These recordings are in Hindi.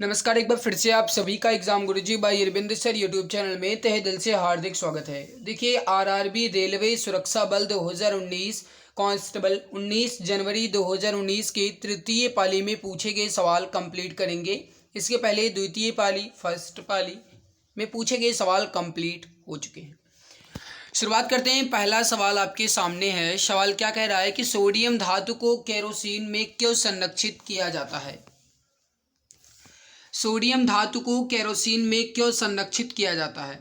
नमस्कार, एक बार फिर से आप सभी का exam Guruji by Arvind sir YouTube channel में तहे दिल से हार्दिक स्वागत है। देखिए, आरआरबी रेलवे सुरक्षा बल 2019 कांस्टेबल 19 जनवरी 2019 की तृतीय पाली में पूछे गए सवाल कंप्लीट करेंगे। इसके पहले द्वितीय पाली फर्स्ट पाली में पूछे गए सवाल कंप्लीट हो चुके हैं। शुरुआत करते हैं। पहला सवाल आपके सामने है। सवाल क्या कह रहा है कि सोडियम धातु को केरोसिन में क्यों संरक्षित किया जाता है। सोडियम धातु को केरोसिन में क्यों संरक्षित किया जाता है।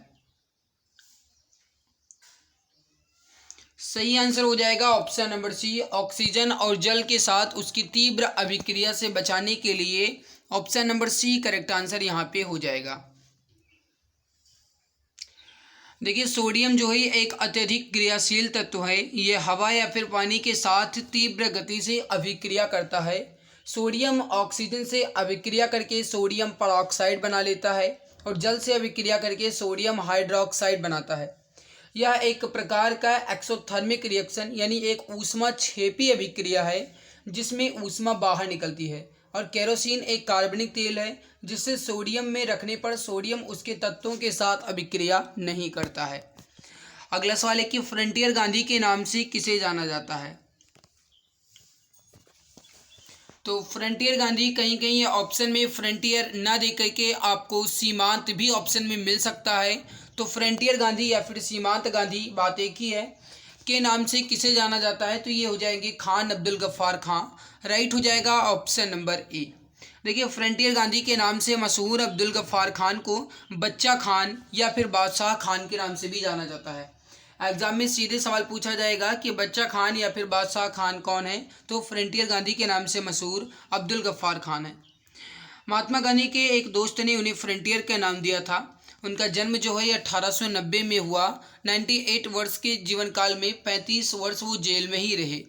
सही आंसर हो जाएगा ऑप्शन नंबर सी, ऑक्सीजन और जल के साथ उसकी तीव्र अभिक्रिया से बचाने के लिए। Option number C correct answer यहाँ पे हो जाएगा। देखिए, सोडियम जो है एक अत्यधिक क्रियाशील तत्व है। ये हवा या फिर पानी के साथ तीव्र गति से अभिक्रिया करता है। सोडियम ऑक्सीजन से अभिक्रिया करके सोडियम परऑक्साइड बना लेता है और जल से अभिक्रिया करके सोडियम हाइड्रोक्साइड बनाता है। यह एक प्रकार का एक्सोथर्मिक रिएक्शन यानी एक ऊष्माक्षेपी अभिक्रिया है जिसमें ऊष्मा बाहर निकलती है। और केरोसिन एक कार्बनिक तेल है जिससे सोडियम में रखने पर सोडियम उसके तत्वों के साथ अभिक्रिया नहीं करता है। अगला सवाल है कि फ्रंटियर गांधी के नाम से किसे जाना जाता है। तो फ्रंटियर गांधी कहीं कहीं ऑप्शन में फ्रंटियर ना दे करके आपको सीमांत भी ऑप्शन में मिल सकता है। तो फ्रंटियर गांधी या फिर सीमांत गांधी बात एक ही है के नाम से किसे जाना जाता है। तो ये हो जाएंगे खान अब्दुल गफ्फार खान। राइट हो जाएगा ऑप्शन नंबर ए। देखिए, फ्रंटियर गांधी के नाम से मशहूर अब्दुल गफ्फार खान को बच्चा खान या फिर बादशाह खान के नाम से भी जाना जाता है। एग्जाम में सीधे सवाल पूछा जाएगा कि बच्चा खान या फिर बादशाह खान कौन है। तो फ्रंटियर गांधी के नाम से मशहूर अब्दुल गफ्फार खान है। महात्मा गांधी के एक दोस्त ने उन्हें फ्रंटियर का नाम दिया था। उनका जन्म जो है 1890 में हुआ। 98 वर्ष के जीवन काल में 35 वर्ष वो जेल में ही रहे।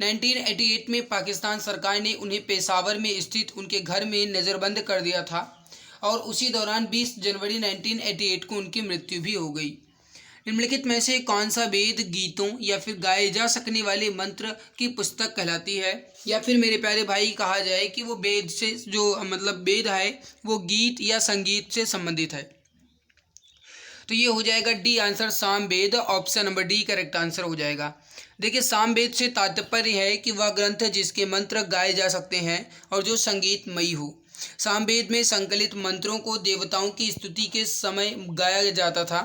1988 में पाकिस्तान सरकार ने उन्हें पेशावर में स्थित उनके घर में नज़रबंद कर दिया था और उसी दौरान 20 जनवरी 1988 को उनकी मृत्यु भी हो गई। निम्नलिखित में से कौन सा वेद गीतों या फिर गाए जा सकने वाले मंत्र की पुस्तक कहलाती है, या फिर मेरे प्यारे भाई कहा जाए कि वो वेद से जो वेद है वो गीत या संगीत से संबंधित है। तो ये हो जाएगा D answer, Samaveda. Option number D correct answer हो जाएगा। देखिए, सामवेद से तात्पर्य है कि वह ग्रंथ जिसके मंत्र गाए जा सकते हैं और जो संगीतमयी हो। सामवेद में संकलित मंत्रों को देवताओं की स्तुति के समय गाया जाता था।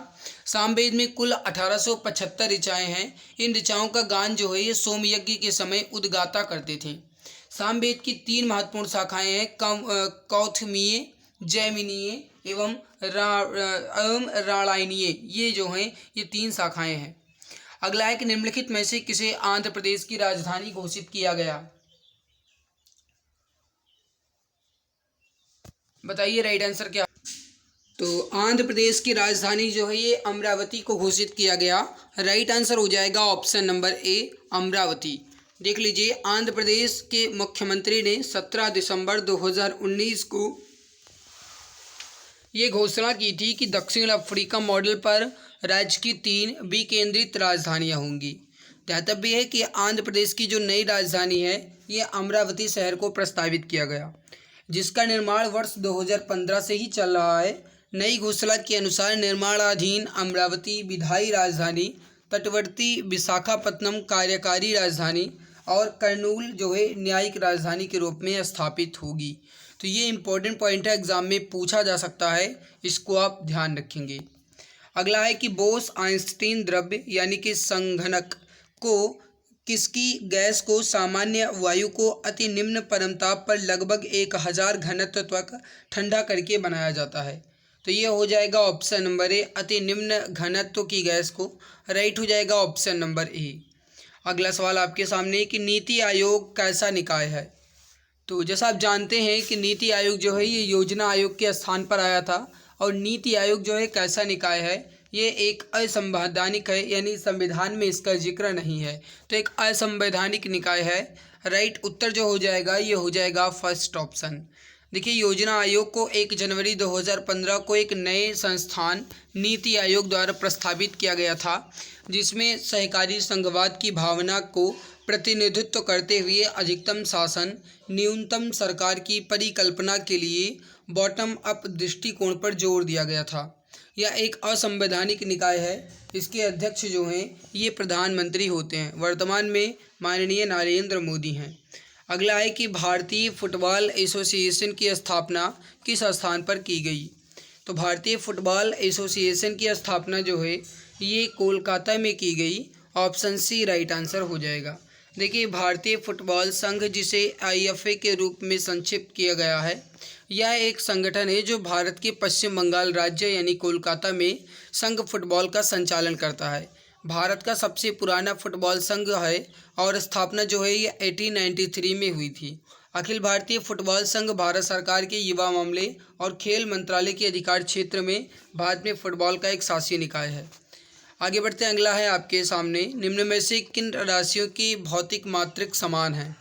सामवेद में कुल 1875 ऋचाएँ हैं। इन ऋचाओं का गान जो है ये सोमयज्ञ के समय उद्गाता करते थे। सामवेद की 3 महत्वपूर्ण शाखाएं हैं, कौथमीय, जैमिनीय एवं राणायनीय। ये जो हैं ये 3 शाखाएं हैं। अगला है कि निम्नलिखित में से किसे आंध्र प्रदेश की राजधानी घोषित किया गया। बताइए राइट आंसर क्या। तो आंध्र प्रदेश की राजधानी जो है ये अमरावती को घोषित किया गया। राइट आंसर हो जाएगा ऑप्शन नंबर ए, अमरावती। देख लीजिए, आंध्र प्रदेश के मुख्यमंत्री ने 17 दिसंबर 2019 को ये घोषणा की थी कि दक्षिण अफ्रीका मॉडल पर राज्य की 3 विकेंद्रित राजधानियां होंगी। ध्यातव्य है कि आंध्र प्रदेश की जो नई राजधानी है ये अमरावती शहर को प्रस्तावित किया गया, जिसका निर्माण वर्ष 2015 से ही चल रहा है। नई घोषणा के अनुसार निर्माणाधीन अमरावती विधायी राजधानी, तटवर्ती विशाखापत्तनम कार्यकारी राजधानी और कर्नूल जो है न्यायिक राजधानी के रूप में स्थापित होगी। तो ये इंपॉर्टेंट पॉइंट है, एग्जाम में पूछा जा सकता है, इसको आप ध्यान रखेंगे। अगला है कि बोस आइंस्टीन द्रव्य यानी कि संघनक को किसकी गैस को सामान्य वायु को अति निम्न परमताप पर लगभग 1000 घनत्व तक ठंडा करके बनाया जाता है। तो ये हो जाएगा ऑप्शन नंबर ए, अति निम्न घनत्व की गैस को। राइट हो जाएगा ऑप्शन नंबर ए। अगला सवाल आपके सामने कि नीति आयोग कैसा निकाय है। तो जैसा आप जानते हैं कि नीति आयोग जो है ये योजना आयोग के स्थान पर आया था और नीति आयोग जो है कैसा निकाय है, ये एक असंवैधानिक है, यानी संविधान में इसका जिक्र नहीं है। तो एक असंवैधानिक निकाय है। राइट उत्तर जो हो जाएगा ये हो जाएगा फर्स्ट ऑप्शन। देखिए, योजना आयोग को 1 जनवरी 2015 को एक नए संस्थान नीति आयोग द्वारा प्रस्तावित किया गया था, जिसमें सहकारी संघवाद की भावना को प्रतिनिधित्व करते हुए अधिकतम शासन, न्यूनतम सरकार की परिकल्पना के लिए बॉटम अप दृष्टिकोण पर जोर दिया गया था। यह एक असंवैधानिक निकाय है। इसके अध्यक्ष जो हैं ये प्रधानमंत्री होते हैं। वर्तमान में माननीय नरेंद्र मोदी हैं। अगला है कि भारतीय फुटबॉल एसोसिएशन की स्थापना किस स्थान पर की गई। तो भारतीय फुटबॉल एसोसिएशन की स्थापना जो है ये कोलकाता में की गई। ऑप्शन सी राइट आंसर हो जाएगा। देखिए, भारतीय फुटबॉल संघ जिसे आईएफए के रूप में संक्षिप्त किया गया है, यह एक संगठन है जो भारत के पश्चिम बंगाल राज्य यानी कोलकाता में संघ फुटबॉल का संचालन करता है। भारत का सबसे पुराना फुटबॉल संघ है और स्थापना जो है ये 1893 में हुई थी। अखिल भारतीय फुटबॉल संघ भारत सरकार के युवा मामले और खेल मंत्रालय के अधिकार क्षेत्र में भारत में फुटबॉल का एक शासी निकाय है। आगे बढ़ते हैं। अगला है आपके सामने, निम्न में से किन राशियों की भौतिक मात्रक समान है।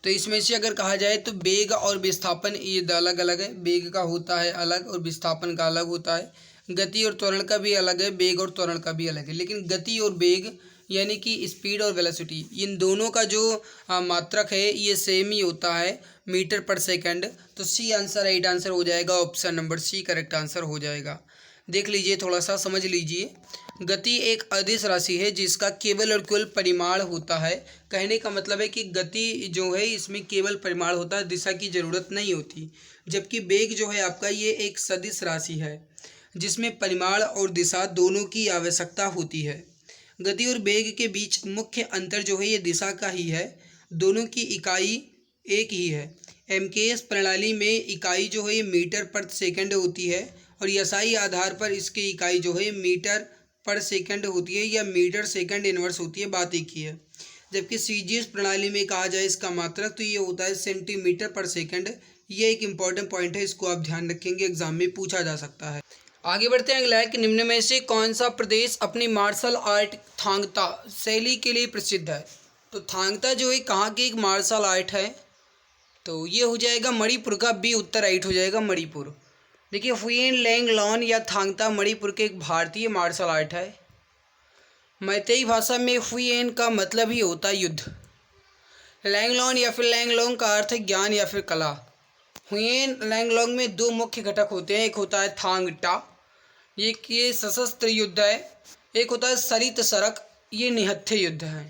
तो इसमें से अगर कहा जाए तो वेग और विस्थापन ये अलग अलग है। वेग का होता है अलग और विस्थापन का अलग होता है। गति और त्वरण का भी अलग है, वेग और त्वरण का भी अलग है। लेकिन गति और वेग यानी कि स्पीड और वेलोसिटी, इन दोनों का जो मात्रक है ये सेम ही होता है, मीटर पर सेकंड। तो सी आंसर राइट आंसर हो जाएगा। Option number C correct answer हो जाएगा। देख लीजिए, थोड़ा सा समझ लीजिए। गति एक अदिश राशि है जिसका केवल और केवल परिमाण होता है। कहने का मतलब है कि गति जो है इसमें केवल परिमाण होता है, दिशा की जरूरत नहीं होती। जबकि वेग जो है आपका ये एक सदिश राशि है जिसमें परिमाण और दिशा दोनों की आवश्यकता होती है। गति और वेग के बीच मुख्य अंतर जो है ये दिशा का ही है। दोनों की इकाई एक ही है। एमकेएस प्रणाली में इकाई जो है ये मीटर पर सेकंड होती है और एसआई आधार पर इसकी इकाई जो है मीटर पर सेकंड होती है या मीटर सेकंड इनवर्स होती है, बात एक ही है। जबकि सीजीएस प्रणाली में कहा जाए इसका मात्रक तो ये होता है सेंटीमीटर पर सेकंड। ये एक इम्पॉर्टेंट पॉइंट है, इसको आप ध्यान रखेंगे, एग्जाम में पूछा जा सकता है। आगे बढ़ते हैं। अगला है कि निम्न में से कौन सा प्रदेश अपनी मार्शल आर्ट थांगता शैली के लिए प्रसिद्ध है। तो थांगता जो है कहाँ की एक मार्शल आर्ट है, तो ये हो जाएगा मणिपुर का। बी उत्तर राइट हो जाएगा, मणिपुर। देखिए, हुयेन लैंगलॉन या थांगता मणिपुर के एक भारतीय मार्शल आर्ट है। मैतेई भाषा में हुयेन का मतलब ही होता है युद्ध। लैंगलॉन या फिर लैंगलोंग का अर्थ है ज्ञान या फिर कला। हुयेन लैंगलोंग में दो मुख्य घटक होते हैं, एक होता है थांगटा, ये सशस्त्र युद्ध है। एक होता है सरित सरक, ये निहत्थे युद्ध है।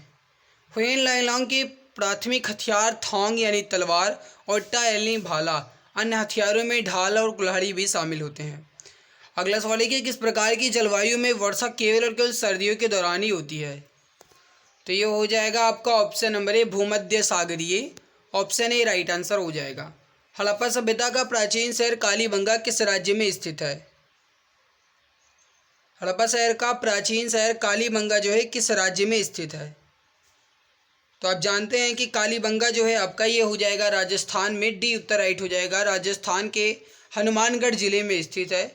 हुयेन लैंगलॉंग के प्राथमिक हथियार थांग यानी तलवार और टा यानी भाला। अन्य हथियारों में ढाल और कुल्हाड़ी भी शामिल होते हैं। अगला सवाल है कि किस प्रकार की जलवायु में वर्षा केवल और केवल सर्दियों के दौरान ही होती है। तो ये हो जाएगा आपका ऑप्शन नंबर ए भूमध्य सागरीय। ऑप्शन ए राइट आंसर हो जाएगा। हड़प्पा सभ्यता का प्राचीन शहर कालीबंगा किस राज्य में स्थित है। हड़प्पा शहर का प्राचीन शहर कालीबंगा जो है किस राज्य में स्थित है। तो आप जानते हैं कि कालीबंगा जो है आपका ये हो जाएगा राजस्थान में। डी उत्तर राइट हो जाएगा। राजस्थान के हनुमानगढ़ जिले में स्थित है।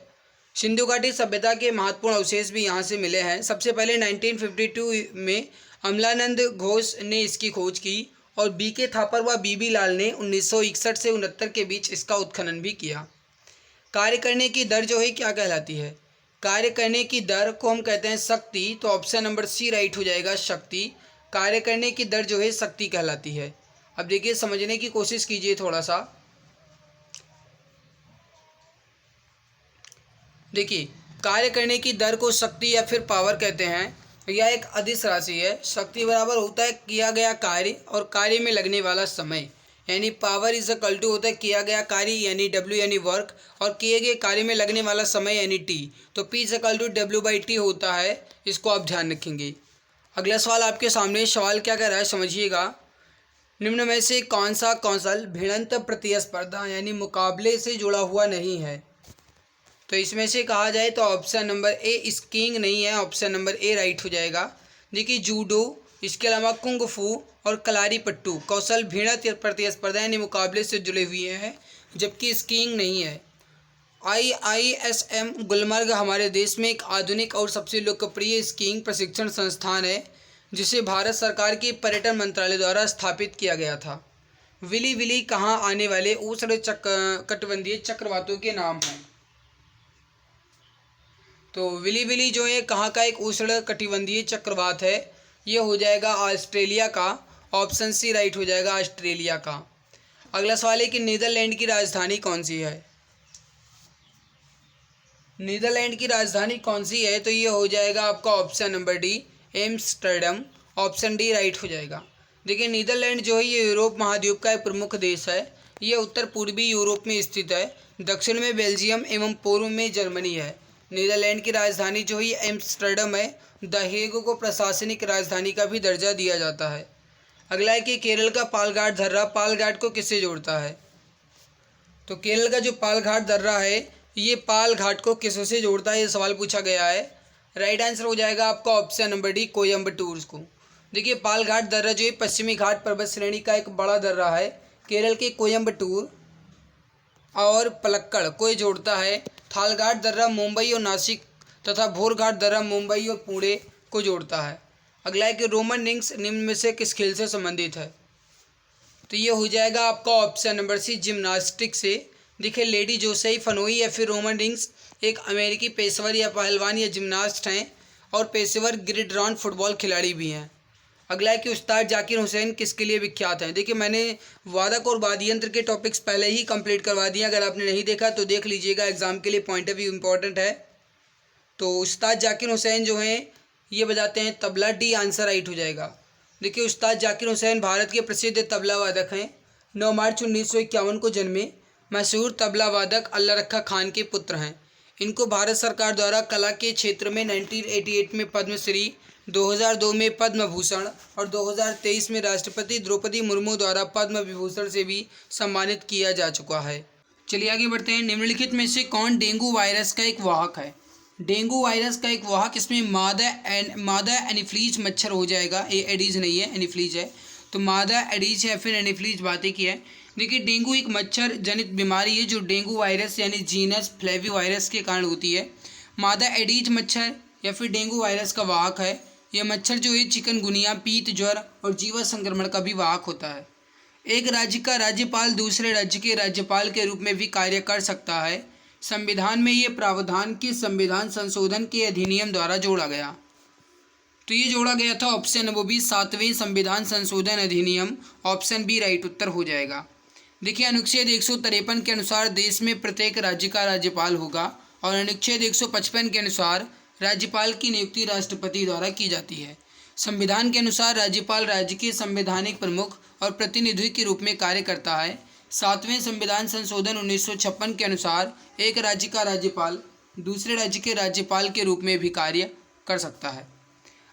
सिंधु घाटी सभ्यता के महत्वपूर्ण अवशेष भी यहाँ से मिले हैं। सबसे पहले 1952 में अमलानंद घोष ने इसकी खोज की और बीके थापर व बीबी लाल ने 1961 से 69 के बीच इसका उत्खनन भी किया। कार्य करने की दर जो है क्या कहलाती है। कार्य करने की दर को हम कहते हैं शक्ति। तो ऑप्शन नंबर सी राइट हो जाएगा, शक्ति। कार्य करने की दर जो है शक्ति कहलाती है। अब देखिए, समझने की कोशिश कीजिए थोड़ा सा। देखिए, कार्य करने की दर को शक्ति या फिर पावर कहते हैं। यह एक अदिश राशि है। शक्ति बराबर होता है किया गया कार्य और कार्य में लगने वाला समय, यानी पावर इज इक्वल टू होता है किया गया कार्य यानी डब्ल्यू यानी वर्क और किए गए कार्य में लगने वाला समय यानी टी। तो P is equal to W by T होता है। इसको आप ध्यान रखेंगे। अगला सवाल आपके सामने, सवाल क्या कह रहा है समझिएगा। निम्न में से कौन सा कौशल भिड़ंत प्रतिस्पर्धा यानी मुकाबले से जुड़ा हुआ नहीं है। तो इसमें से कहा जाए तो ऑप्शन नंबर ए स्कीइंग नहीं है। ऑप्शन नंबर ए राइट हो जाएगा। देखिए, जूडो, इसके अलावा कुंग फू और कलारी पट्टू कौशल भिड़ंत प्रतिस्पर्धा यानी मुकाबले से जुड़े हुए हैं, जबकि स्कीइंग नहीं है। IISM गुलमर्ग हमारे देश में एक आधुनिक और सबसे लोकप्रिय स्कीइंग प्रशिक्षण संस्थान है जिसे भारत सरकार के पर्यटन मंत्रालय द्वारा स्थापित किया गया था। विली विली कहाँ आने वाले उष्ण कटिबंधीय चक्रवातों के नाम हैं। तो विली विली जो है कहाँ का एक उष्ण कटिबंधीय चक्रवात है, ये हो जाएगा ऑस्ट्रेलिया का। ऑप्शन सी राइट हो जाएगा, ऑस्ट्रेलिया का। अगला सवाल है कि नीदरलैंड की राजधानी कौन सी है। नीदरलैंड की राजधानी कौन सी है, तो ये हो जाएगा आपका option number D, Amsterdam. Option D right हो जाएगा। देखिए नीदरलैंड जो है ये यूरोप महाद्वीप का एक प्रमुख देश है। ये उत्तर पूर्वी यूरोप में स्थित है। दक्षिण में बेल्जियम एवं पूर्व में जर्मनी है। नीदरलैंड की राजधानी जो है ये एम्स्टर्डम है। द हेग को प्रशासनिक राजधानी का भी दर्जा दिया जाता है। अगला है कि केरल का पालघाट दर्रा पालघाट को किससे जोड़ता है। तो केरल का जो पालघाट दर्रा है ये पालघाट को किससे जोड़ता है, ये सवाल पूछा गया है। राइट आंसर हो जाएगा आपका ऑप्शन नंबर डी, कोयम्बटूर को। देखिए पालघाट दर्रा जो है पश्चिमी घाट पर्वत श्रेणी का एक बड़ा दर्रा है। केरल के कोयम्बटूर और पलक्कड़ को जोड़ता है। थालघाट दर्रा मुंबई और नासिक तथा भोरघाट दर्रा मुंबई और पुणे को जोड़ता है। अगला है कि रोमन रिंग्स निम्न में से किस खेल से संबंधित है, तो ये हो जाएगा आपका ऑप्शन नंबर सी, जिम्नास्टिक से। देखिए लेडी जोसेफ फनोई या फिर रोमन रिंग्स एक अमेरिकी पेशेवर या पहलवान या जिम्नास्ट हैं और पेशेवर ग्रिड राउंड फुटबॉल खिलाड़ी भी हैं। अगला है कि उस्ताद जाकिर हुसैन किसके लिए विख्यात हैं। देखिए मैंने वादक और वाद्य यंत्र के टॉपिक्स पहले ही कंप्लीट करवा दिए, अगर आपने नहीं देखा तो देख लीजिएगा, एग्जाम के लिए पॉइंट ऑफ व्यू इंपॉर्टेंट है। तो उस्ताद जाकिर हुसैन जो हैं ये बजाते हैं तबला, डी आंसर राइट हो जाएगा। देखिए उस्ताद जाकिर हुसैन भारत के प्रसिद्ध तबला वादक हैं। 9 मार्च 1951 को जन्मे मशहूर तबला वादक अल्लाह रखा खान के पुत्र हैं। इनको भारत सरकार द्वारा कला के क्षेत्र में 1988 में पद्मश्री, 2002 में पद्म भूषण और 2023 में राष्ट्रपति द्रौपदी मुर्मू द्वारा पद्म विभूषण से भी सम्मानित किया जा चुका है। चलिए आगे बढ़ते हैं। निम्नलिखित में से कौन डेंगू वायरस का एक वाहक है। डेंगू वायरस का एक वाहक इसमें मादा एनीफ्लीज मच्छर हो जाएगा। ये एडीज नहीं है, एनीफ्लीज है। तो मादा एडीज या फिर एनीफ्लीज बातें की है। देखिए डेंगू एक मच्छर जनित बीमारी है जो डेंगू वायरस यानी जीनस फ्लेवी वायरस के कारण होती है। मादा एडीज मच्छर या फिर डेंगू वायरस का वाहक है। यह मच्छर जो है चिकनगुनिया, पीत ज्वर और जीवा संक्रमण का भी वाहक होता है। एक राज्य का राज्यपाल दूसरे राज्य के राज्यपाल के रूप में भी कार्य कर सकता है। संविधान में ये प्रावधान के संविधान संशोधन के अधिनियम द्वारा जोड़ा गया। तो ये जोड़ा गया था ऑप्शन नंबर बी, 7वें संविधान संशोधन अधिनियम। ऑप्शन बी राइट उत्तर हो जाएगा। देखिए अनुच्छेद 153 के अनुसार देश में प्रत्येक राज्य का राज्यपाल होगा और अनुच्छेद 155 के अनुसार राज्यपाल की नियुक्ति राष्ट्रपति द्वारा की जाती है। संविधान के अनुसार राज्यपाल राज्य के संवैधानिक प्रमुख और प्रतिनिधि के रूप में कार्य करता है। 7वें संविधान संशोधन 1956 के अनुसार एक राज्य का राज्यपाल दूसरे राज्य के राज्यपाल के रूप में भी कार्य कर सकता है।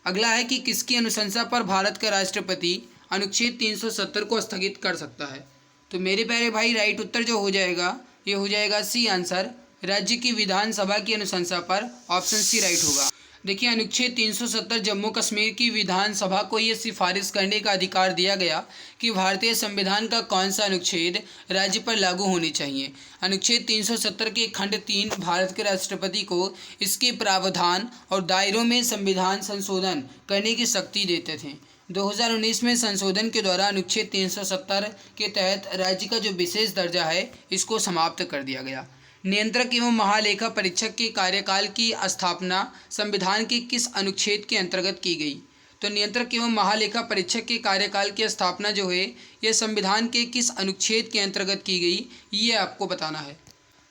अगला है कि किसकी अनुशंसा पर भारत का राष्ट्रपति अनुच्छेद 370 को स्थगित कर सकता है। तो मेरे प्यारे भाई राइट उत्तर जो हो जाएगा ये हो जाएगा सी आंसर, राज्य की विधानसभा की अनुशंसा पर। ऑप्शन सी राइट होगा। देखिए अनुच्छेद 370 जम्मू कश्मीर की विधानसभा को ये सिफारिश करने का अधिकार दिया गया कि भारतीय संविधान का कौन सा अनुच्छेद राज्य पर लागू होनी चाहिए। अनुच्छेद 370 के खंड 3 भारत के राष्ट्रपति को इसके प्रावधान और दायरों में संविधान संशोधन करने की शक्ति देते थे। 2019 में संशोधन के द्वारा अनुच्छेद 370 के तहत राज्य का जो विशेष दर्जा है इसको समाप्त कर दिया गया। नियंत्रक एवं महालेखा परीक्षक के कार्यकाल की स्थापना संविधान के किस अनुच्छेद के अंतर्गत की गई। तो नियंत्रक एवं महालेखा परीक्षक के कार्यकाल की स्थापना जो है यह संविधान के किस अनुच्छेद के अंतर्गत की गई, ये आपको बताना है।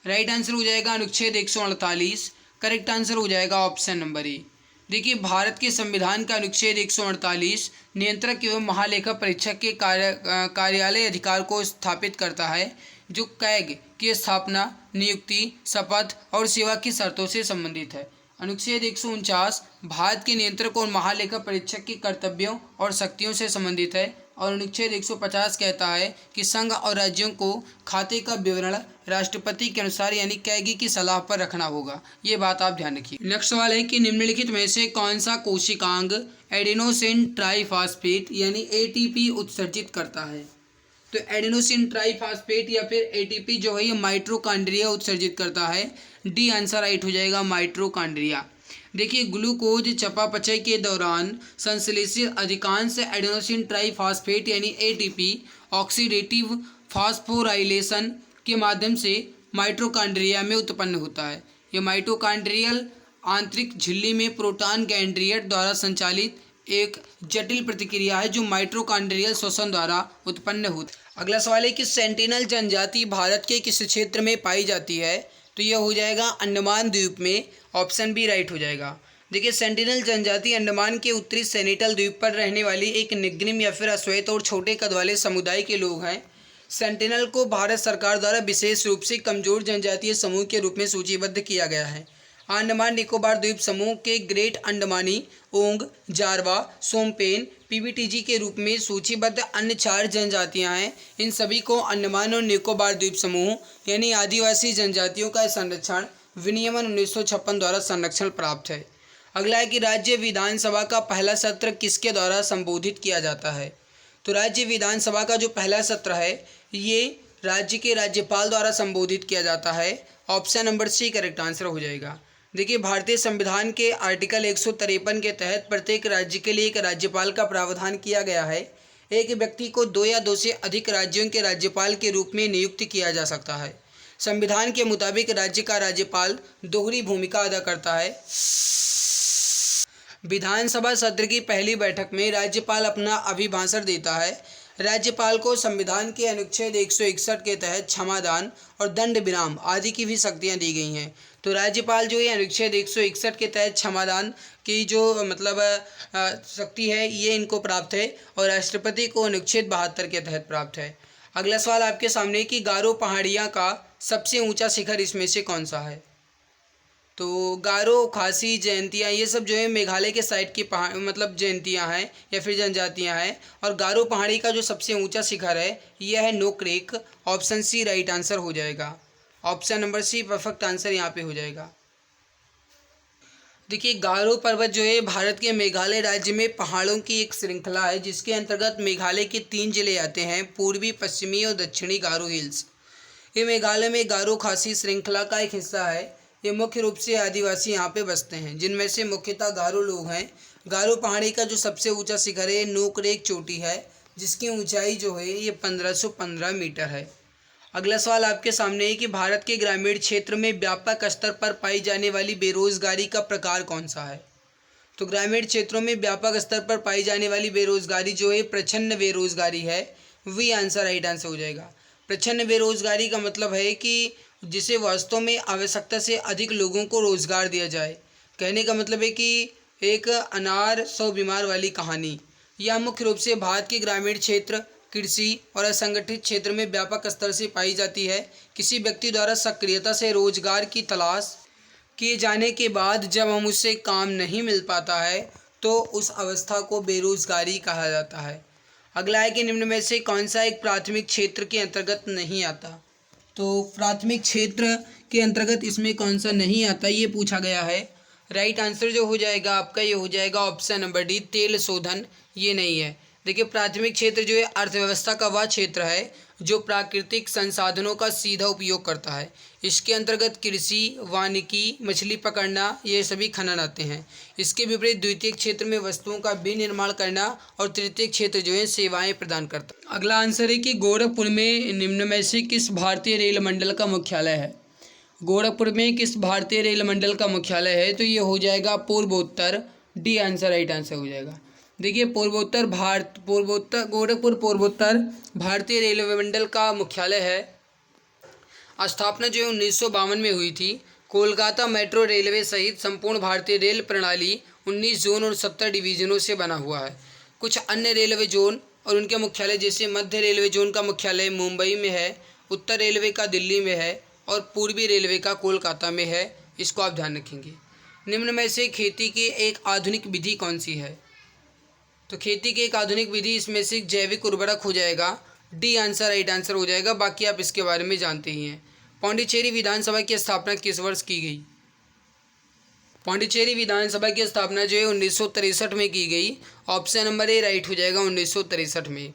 राइट आंसर हो जाएगा अनुच्छेद 148। करेक्ट आंसर हो जाएगा ऑप्शन नंबर ए। देखिए भारत के संविधान का अनुच्छेद 148 नियंत्रक एवं महालेखा परीक्षक के कार्यालय अधिकार को स्थापित करता है जो कैग की स्थापना, नियुक्ति, शपथ और सेवा की शर्तों से संबंधित है। अनुच्छेद 149 भारत के नियंत्रक और महालेखा परीक्षक के कर्तव्यों और शक्तियों से संबंधित है और अनुच्छेद 150 कहता है कि संघ और राज्यों को खाते का विवरण राष्ट्रपति के अनुसार यानी कैगी की सलाह पर रखना होगा। ये बात आप ध्यान रखिए। नेक्स्ट सवाल है कि निम्नलिखित में से कौन सा कोशिकांग एडेनोसिन ट्राइफॉस्फेट यानी एटीपी उत्सर्जित करता है। तो एडेनोसिन ट्राइफॉस्फेट या फिर एटीपी जो है ये माइटोकॉन्ड्रिया उत्सर्जित करता है। डी आंसर राइट हो जाएगा, माइटोकॉन्ड्रिया। देखिए ग्लूकोज चयापचय के दौरान संश्लेषित अधिकांश एडेनोसिन ट्राइफॉस्फेट यानी एटीपी ऑक्सीडेटिव फॉस्फोराइलेशन के माध्यम से माइटोकॉन्ड्रिया में उत्पन्न होता है। यह माइटोकॉन्ड्रियल आंतरिक झिल्ली में प्रोटॉन गैंड्रियट द्वारा संचालित एक जटिल प्रतिक्रिया है जो माइटोकॉन्ड्रियल श्वसन द्वारा उत्पन्न होती है। अगला सवाल है कि सेंटिनल जनजाति भारत के किस क्षेत्र में पाई जाती है? तो यह हो जाएगा अंडमान द्वीप में। ऑप्शन बी राइट हो जाएगा। देखिए, सेंटिनल जनजाति अंडमान के उत्तरी सेनेटल द्वीप पर रहने वाली एक निग्रिम या फिर अश्वेत और छोटे कद वाले समुदाय के लोग हैं। सेंटिनल को भारत सरकार द्वारा विशेष रूप से कमजोर जनजातीय समूह के रूप में सूचीबद्ध किया गया है। अंडमान निकोबार द्वीप समूह के ग्रेट अंडमानी, ओंग, जारवा, सोमपेन, पीबीटीजी के रूप में सूचीबद्ध अन्य 4 जनजातियां हैं। इन सभी को अंडमान और निकोबार द्वीप समूह यानी आदिवासी जनजातियों का संरक्षण विनियमन 1956 द्वारा संरक्षण प्राप्त है। अगला है कि राज्य विधानसभा का पहला सत्र किसके द्वारा संबोधित किया जाता है? तो राज्य विधानसभा का जो पहला सत्र है ये राज्य के राज्यपाल द्वारा संबोधित किया जाता है। Option number C correct answer हो जाएगा। देखिए, भारतीय संविधान के आर्टिकल 153 के तहत प्रत्येक राज्य के लिए एक राज्यपाल का प्रावधान किया गया है। एक व्यक्ति को 2 या 2 से अधिक राज्यों के राज्यपाल के रूप में नियुक्त किया जा सकता है। संविधान के मुताबिक राज्य का राज्यपाल दोहरी भूमिका अदा करता है। विधानसभा सत्र की पहली बैठक में राज्यपाल अपना अभिभाषण देता है। राज्यपाल को संविधान के अनुच्छेद 161 के तहत क्षमादान और दंड विराम आदि की भी शक्तियां दी गई हैं। तो राज्यपाल जो है अनुच्छेद 161 के तहत क्षमादान की जो शक्ति है ये इनको प्राप्त है और राष्ट्रपति को अनुच्छेद 72 के तहत प्राप्त है। अगला सवाल आपके सामने कि गारो पहाड़ियाँ का सबसे ऊंचा शिखर इसमें से कौन सा है? तो गारो, खासी, जयंतियाँ ये सब जो है मेघालय के साइड की जयंतियाँ हैं या फिर जनजातियाँ हैं। और गारो पहाड़ी का जो सबसे ऊंचा शिखर है यह है Nokrek. Option C right answer हो जाएगा। Option number C perfect answer यहाँ पे हो जाएगा। देखिए, गारो पर्वत जो है भारत के मेघालय राज्य में पहाड़ों की एक श्रृंखला है जिसके अंतर्गत मेघालय के 3 जिले आते हैं, पूर्वी, पश्चिमी और दक्षिणी गारो हिल्स। ये मेघालय में गारो खासी श्रृंखला का एक हिस्सा है। ये मुख्य रूप से आदिवासी यहाँ पे बसते हैं जिनमें से मुख्यतः गारो लोग हैं। गारो पहाड़ी का जो सबसे ऊंचा शिखर है नोक्रेक चोटी है जिसकी ऊंचाई जो है ये 1515 मीटर है। अगला सवाल आपके सामने है कि भारत के ग्रामीण क्षेत्र में व्यापक स्तर पर पाई जाने वाली बेरोजगारी का प्रकार कौन सा है? तो ग्रामीण क्षेत्रों में व्यापक स्तर पर पाई जाने वाली बेरोजगारी जो है प्रच्छन्न बेरोजगारी है। वी आंसर राइट आंसर हो जाएगा। प्रच्छन्न बेरोजगारी का मतलब है कि जिसे वास्तव में आवश्यकता से अधिक लोगों को रोजगार दिया जाए। कहने का मतलब है कि एक अनार 100 बीमार वाली कहानी। यह मुख्य रूप से भारत के ग्रामीण क्षेत्र, कृषि और असंगठित क्षेत्र में व्यापक स्तर से पाई जाती है। किसी व्यक्ति द्वारा सक्रियता से रोजगार की तलाश किए जाने के बाद जब हम उससे काम नहीं मिल पाता है तो उस अवस्था को बेरोजगारी कहा जाता है। अगला है कि निम्न में से कौन सा एक प्राथमिक क्षेत्र के अंतर्गत नहीं आता? तो प्राथमिक क्षेत्र के अंतर्गत इसमें कौन सा नहीं आता ये पूछा गया है। राइट आंसर जो हो जाएगा आपका ये हो जाएगा ऑप्शन नंबर डी, तेल शोधन। ये नहीं है। देखिए, प्राथमिक क्षेत्र जो है अर्थव्यवस्था का वह क्षेत्र है जो प्राकृतिक संसाधनों का सीधा उपयोग करता है। इसके अंतर्गत कृषि, वानिकी, मछली पकड़ना ये सभी खनन आते हैं। इसके विपरीत द्वितीय क्षेत्र में वस्तुओं का विनिर्माण करना और तृतीय क्षेत्र जो है सेवाएं प्रदान करता है। अगला आंसर है कि गोरखपुर में निम्न में से किस भारतीय रेल मंडल का मुख्यालय है? गोरखपुर में किस भारतीय रेल मंडल का मुख्यालय है? तो ये हो जाएगा पूर्वोत्तर। डी आंसर राइट आंसर हो जाएगा। देखिए, गोरखपुर पूर्वोत्तर भारतीय रेलवे मंडल का मुख्यालय है। स्थापना जो है 1952 में हुई थी। कोलकाता मेट्रो रेलवे सहित संपूर्ण भारतीय रेल प्रणाली 19 जोन और 70 डिवीजनों से बना हुआ है। कुछ अन्य रेलवे जोन और उनके मुख्यालय जैसे मध्य रेलवे जोन का मुख्यालय मुंबई में है, उत्तर रेलवे का दिल्ली में है और पूर्वी रेलवे का कोलकाता में है। इसको आप ध्यान रखेंगे। निम्न में से खेती की एक आधुनिक विधि कौन सी है? तो खेती की एक आधुनिक विधि इसमें से जैविक उर्वरक हो जाएगा। डी आंसर राइट आंसर हो जाएगा। बाकी आप इसके बारे में जानते ही हैं। पौंडीचेरी विधानसभा की स्थापना किस वर्ष की गई? पौंडीचेरी विधानसभा की स्थापना जो है 1963 में की गई। ऑप्शन नंबर ए राइट हो जाएगा 1963 में।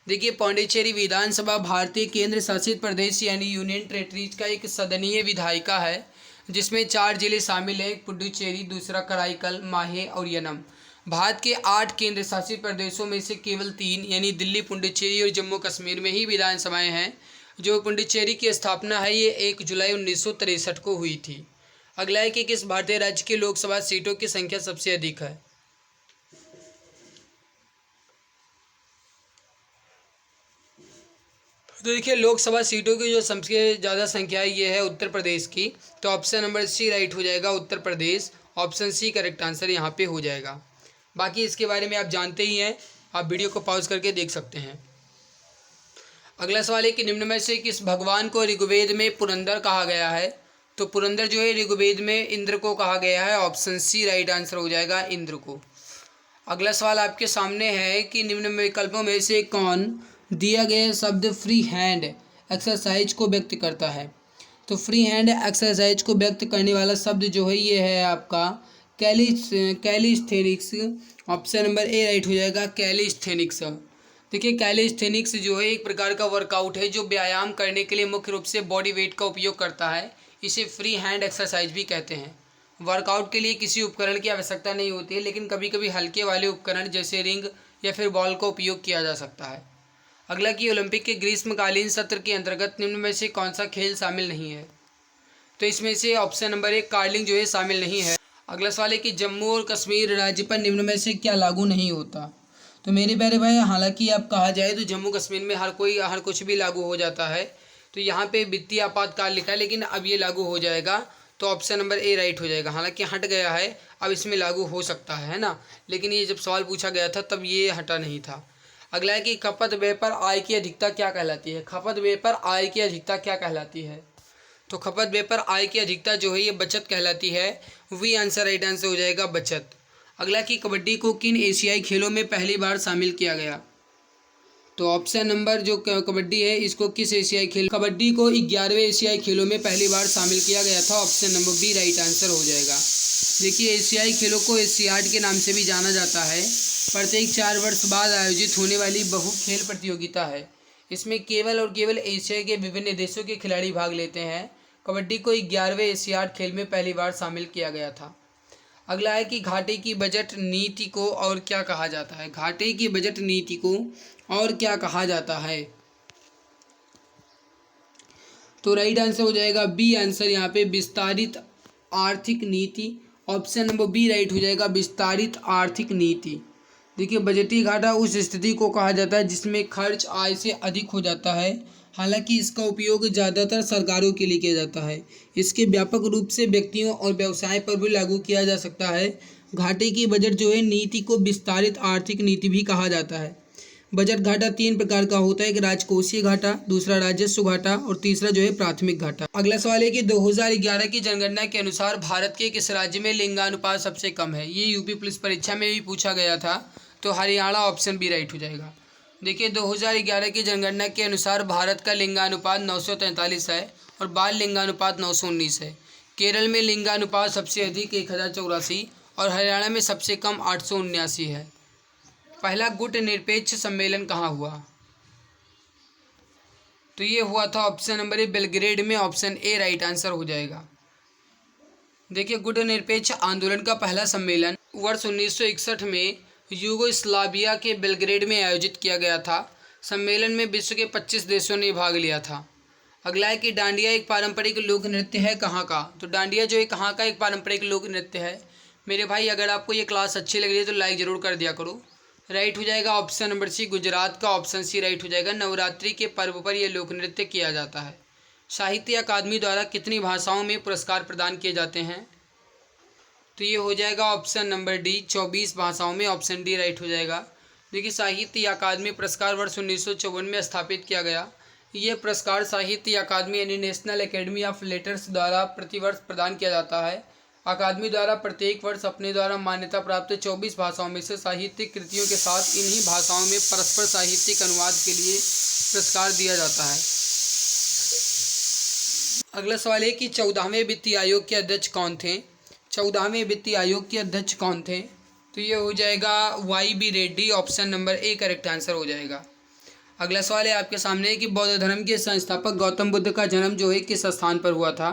देखिए, पौंडीचेरी विधानसभा भारतीय केंद्र शासित प्रदेश यानी यूनियन टेरिटरीज का एक सदनीय विधायिका है जिसमें 4 जिले शामिल हैं, पुडुचेरी, दूसरा कराईकल, माहे और यनम। भारत के 8 केंद्र शासित प्रदेशों में से केवल 3 यानी दिल्ली, पुडुचेरी और जम्मू कश्मीर में ही विधानसभाएं हैं। जो पुडुचेरी की स्थापना है ये 1 जुलाई 1963 को हुई थी। अगला है कि किस भारतीय राज्य की लोकसभा सीटों की संख्या सबसे अधिक है? तो देखिए लोकसभा सीटों की जो सबसे ज़्यादा संख्या है ये है उत्तर प्रदेश की, तो ऑप्शन नंबर सी राइट हो जाएगा, Uttar Pradesh. Option C correct answer यहाँ पे हो जाएगा। बाकी इसके बारे में आप जानते ही हैं, आप वीडियो को पॉज करके देख सकते हैं। अगला सवाल है कि निम्न में से किस भगवान को ऋग्वेद में पुरंदर कहा गया है। तो पुरंदर जो है ऋग्वेद में इंद्र को कहा गया है। ऑप्शन सी राइट आंसर हो जाएगा, इंद्र को। अगला सवाल आपके सामने है कि निम्न विकल्पों में से कौन दिया गया शब्द फ्री हैंड एक्सरसाइज को व्यक्त करता है। तो फ्री हैंड एक्सरसाइज को व्यक्त करने वाला शब्द जो है ये है आपका calisthenics. Option number A right हो जाएगा, कैलिस्थेनिक्स। देखिए कैलिस्थेनिक्स जो है एक प्रकार का वर्कआउट है जो व्यायाम करने के लिए मुख्य रूप से बॉडी वेट का उपयोग करता है। इसे फ्री हैंड एक्सरसाइज भी कहते हैं। वर्कआउट के लिए किसी उपकरण की आवश्यकता नहीं होती है, लेकिन कभी कभी हल्के वाले उपकरण जैसे रिंग या फिर बॉल का उपयोग किया जा सकता है। अगला कि ओलंपिक के ग्रीष्मकालीन सत्र के अंतर्गत निम्न में से कौन सा खेल शामिल नहीं है। तो इसमें से ऑप्शन नंबर एक कार्लिंग जो है शामिल नहीं है। अगला सवाल है कि जम्मू और कश्मीर राज्य पर निम्न में से क्या लागू नहीं होता। तो मेरे प्यारे भाई, हालांकि आप कहा जाए तो जम्मू कश्मीर में हर कुछ भी लागू हो जाता है। तो यहाँ पे वित्तीय आपातकाल लिखा है, लेकिन अब ये लागू हो जाएगा, तो ऑप्शन नंबर ए राइट हो जाएगा। हालांकि हट गया है, अब इसमें लागू हो सकता है ना, लेकिन ये जब सवाल पूछा गया था तब ये हटा नहीं था। अगला है कि खपत व्यय पर आय की अधिकता क्या कहलाती है। खपत व्यय पर आय की अधिकता क्या कहलाती है। तो खपत व्यय पर आय की अधिकता जो है ये बचत कहलाती है। वी आंसर राइट आंसर हो जाएगा, बचत। अगला कि कबड्डी को किन एशियाई खेलों में पहली बार शामिल किया गया। तो ऑप्शन नंबर जो कबड्डी है इसको किस एशियाई खेल, कबड्डी को 11वें एशियाई खेलों में पहली बार शामिल किया गया था। Option number B right answer हो जाएगा। देखिए एशियाई खेलों को एशियाड के नाम से भी जाना जाता है। प्रत्येक 4 वर्ष बाद आयोजित होने वाली बहु खेल प्रतियोगिता है। इसमें केवल और केवल एशिया के विभिन्न देशों के खिलाड़ी भाग लेते हैं। कबड्डी को 11वें एशियाड खेल में पहली बार शामिल किया गया था। अगला है कि घाटे की बजट नीति को और क्या कहा जाता है। घाटे की बजट नीति को और क्या कहा जाता है। तो राइट आंसर हो जाएगा बी आंसर, यहाँ पे विस्तारित आर्थिक नीति। ऑप्शन नंबर बी राइट हो जाएगा, विस्तारित आर्थिक नीति। देखिए बजटीय घाटा उस स्थिति को कहा जाता है जिसमें खर्च आय से अधिक हो जाता है। हालांकि इसका उपयोग ज़्यादातर सरकारों के लिए किया जाता है। इसके व्यापक रूप से व्यक्तियों और व्यवसाय पर भी लागू किया जा सकता है। घाटे की बजट जो है नीति को विस्तारित आर्थिक नीति भी कहा जाता है। बजट घाटा 3 प्रकार का होता है, एक राजकोषीय घाटा, दूसरा राजस्व घाटा और तीसरा जो है प्राथमिक घाटा। अगला सवाल है कि 2011 की जनगणना के अनुसार भारत के किस राज्य में लिंगानुपात सबसे कम है। ये यूपी पुलिस परीक्षा में भी पूछा गया था, तो हरियाणा ऑप्शन बी राइट हो जाएगा। देखिए 2011 की जनगणना के अनुसार भारत का लिंगानुपात 943 है और बाल लिंगानुपात 919 है। केरल में लिंगानुपात सबसे अधिक 1084 और हरियाणा में सबसे कम 879 है। पहला गुट निरपेक्ष सम्मेलन कहाँ हुआ। तो ये हुआ था ऑप्शन नंबर ए बेलग्रेड में। ऑप्शन ए राइट आंसर हो जाएगा। देखिए गुट निरपेक्ष आंदोलन का पहला सम्मेलन वर्ष 1961 में यूगोस्लाविया के बेलग्रेड में आयोजित किया गया था। सम्मेलन में विश्व के 25 देशों ने भाग लिया था। अगला है कि डांडिया एक पारंपरिक लोक नृत्य है कहाँ का। तो डांडिया जो है कहाँ का एक पारंपरिक लोक नृत्य है। मेरे भाई अगर आपको ये क्लास अच्छी लग रही है तो लाइक ज़रूर कर दिया करो। राइट हो जाएगा ऑप्शन नंबर सी, गुजरात का। ऑप्शन सी राइट हो जाएगा। नवरात्रि के पर्व पर यह लोक नृत्य किया जाता है। साहित्य अकादमी द्वारा कितनी भाषाओं में पुरस्कार प्रदान किए जाते हैं। तो ये हो जाएगा ऑप्शन नंबर डी, 24 भाषाओं में। ऑप्शन डी राइट हो जाएगा। देखिए साहित्य अकादमी पुरस्कार वर्ष 1954 में स्थापित किया गया। ये पुरस्कार साहित्य अकादमी यानी नेशनल एकेडमी ऑफ लेटर्स द्वारा प्रतिवर्ष प्रदान किया जाता है। अकादमी द्वारा प्रत्येक वर्ष अपने द्वारा मान्यता प्राप्त 24 भाषाओं में से साहित्यिक कृतियों के साथ इन्हीं भाषाओं में परस्पर साहित्यिक अनुवाद के लिए पुरस्कार दिया जाता है। अगला सवाल है कि 14वें वित्तीय आयोग के अध्यक्ष कौन थे। 14वें वित्तीय आयोग के अध्यक्ष कौन थे। तो ये हो जाएगा YB Reddy. Option number A correct answer हो जाएगा। अगला सवाल है आपके सामने कि बौद्ध धर्म के संस्थापक गौतम बुद्ध का जन्म जो है किस स्थान पर हुआ था।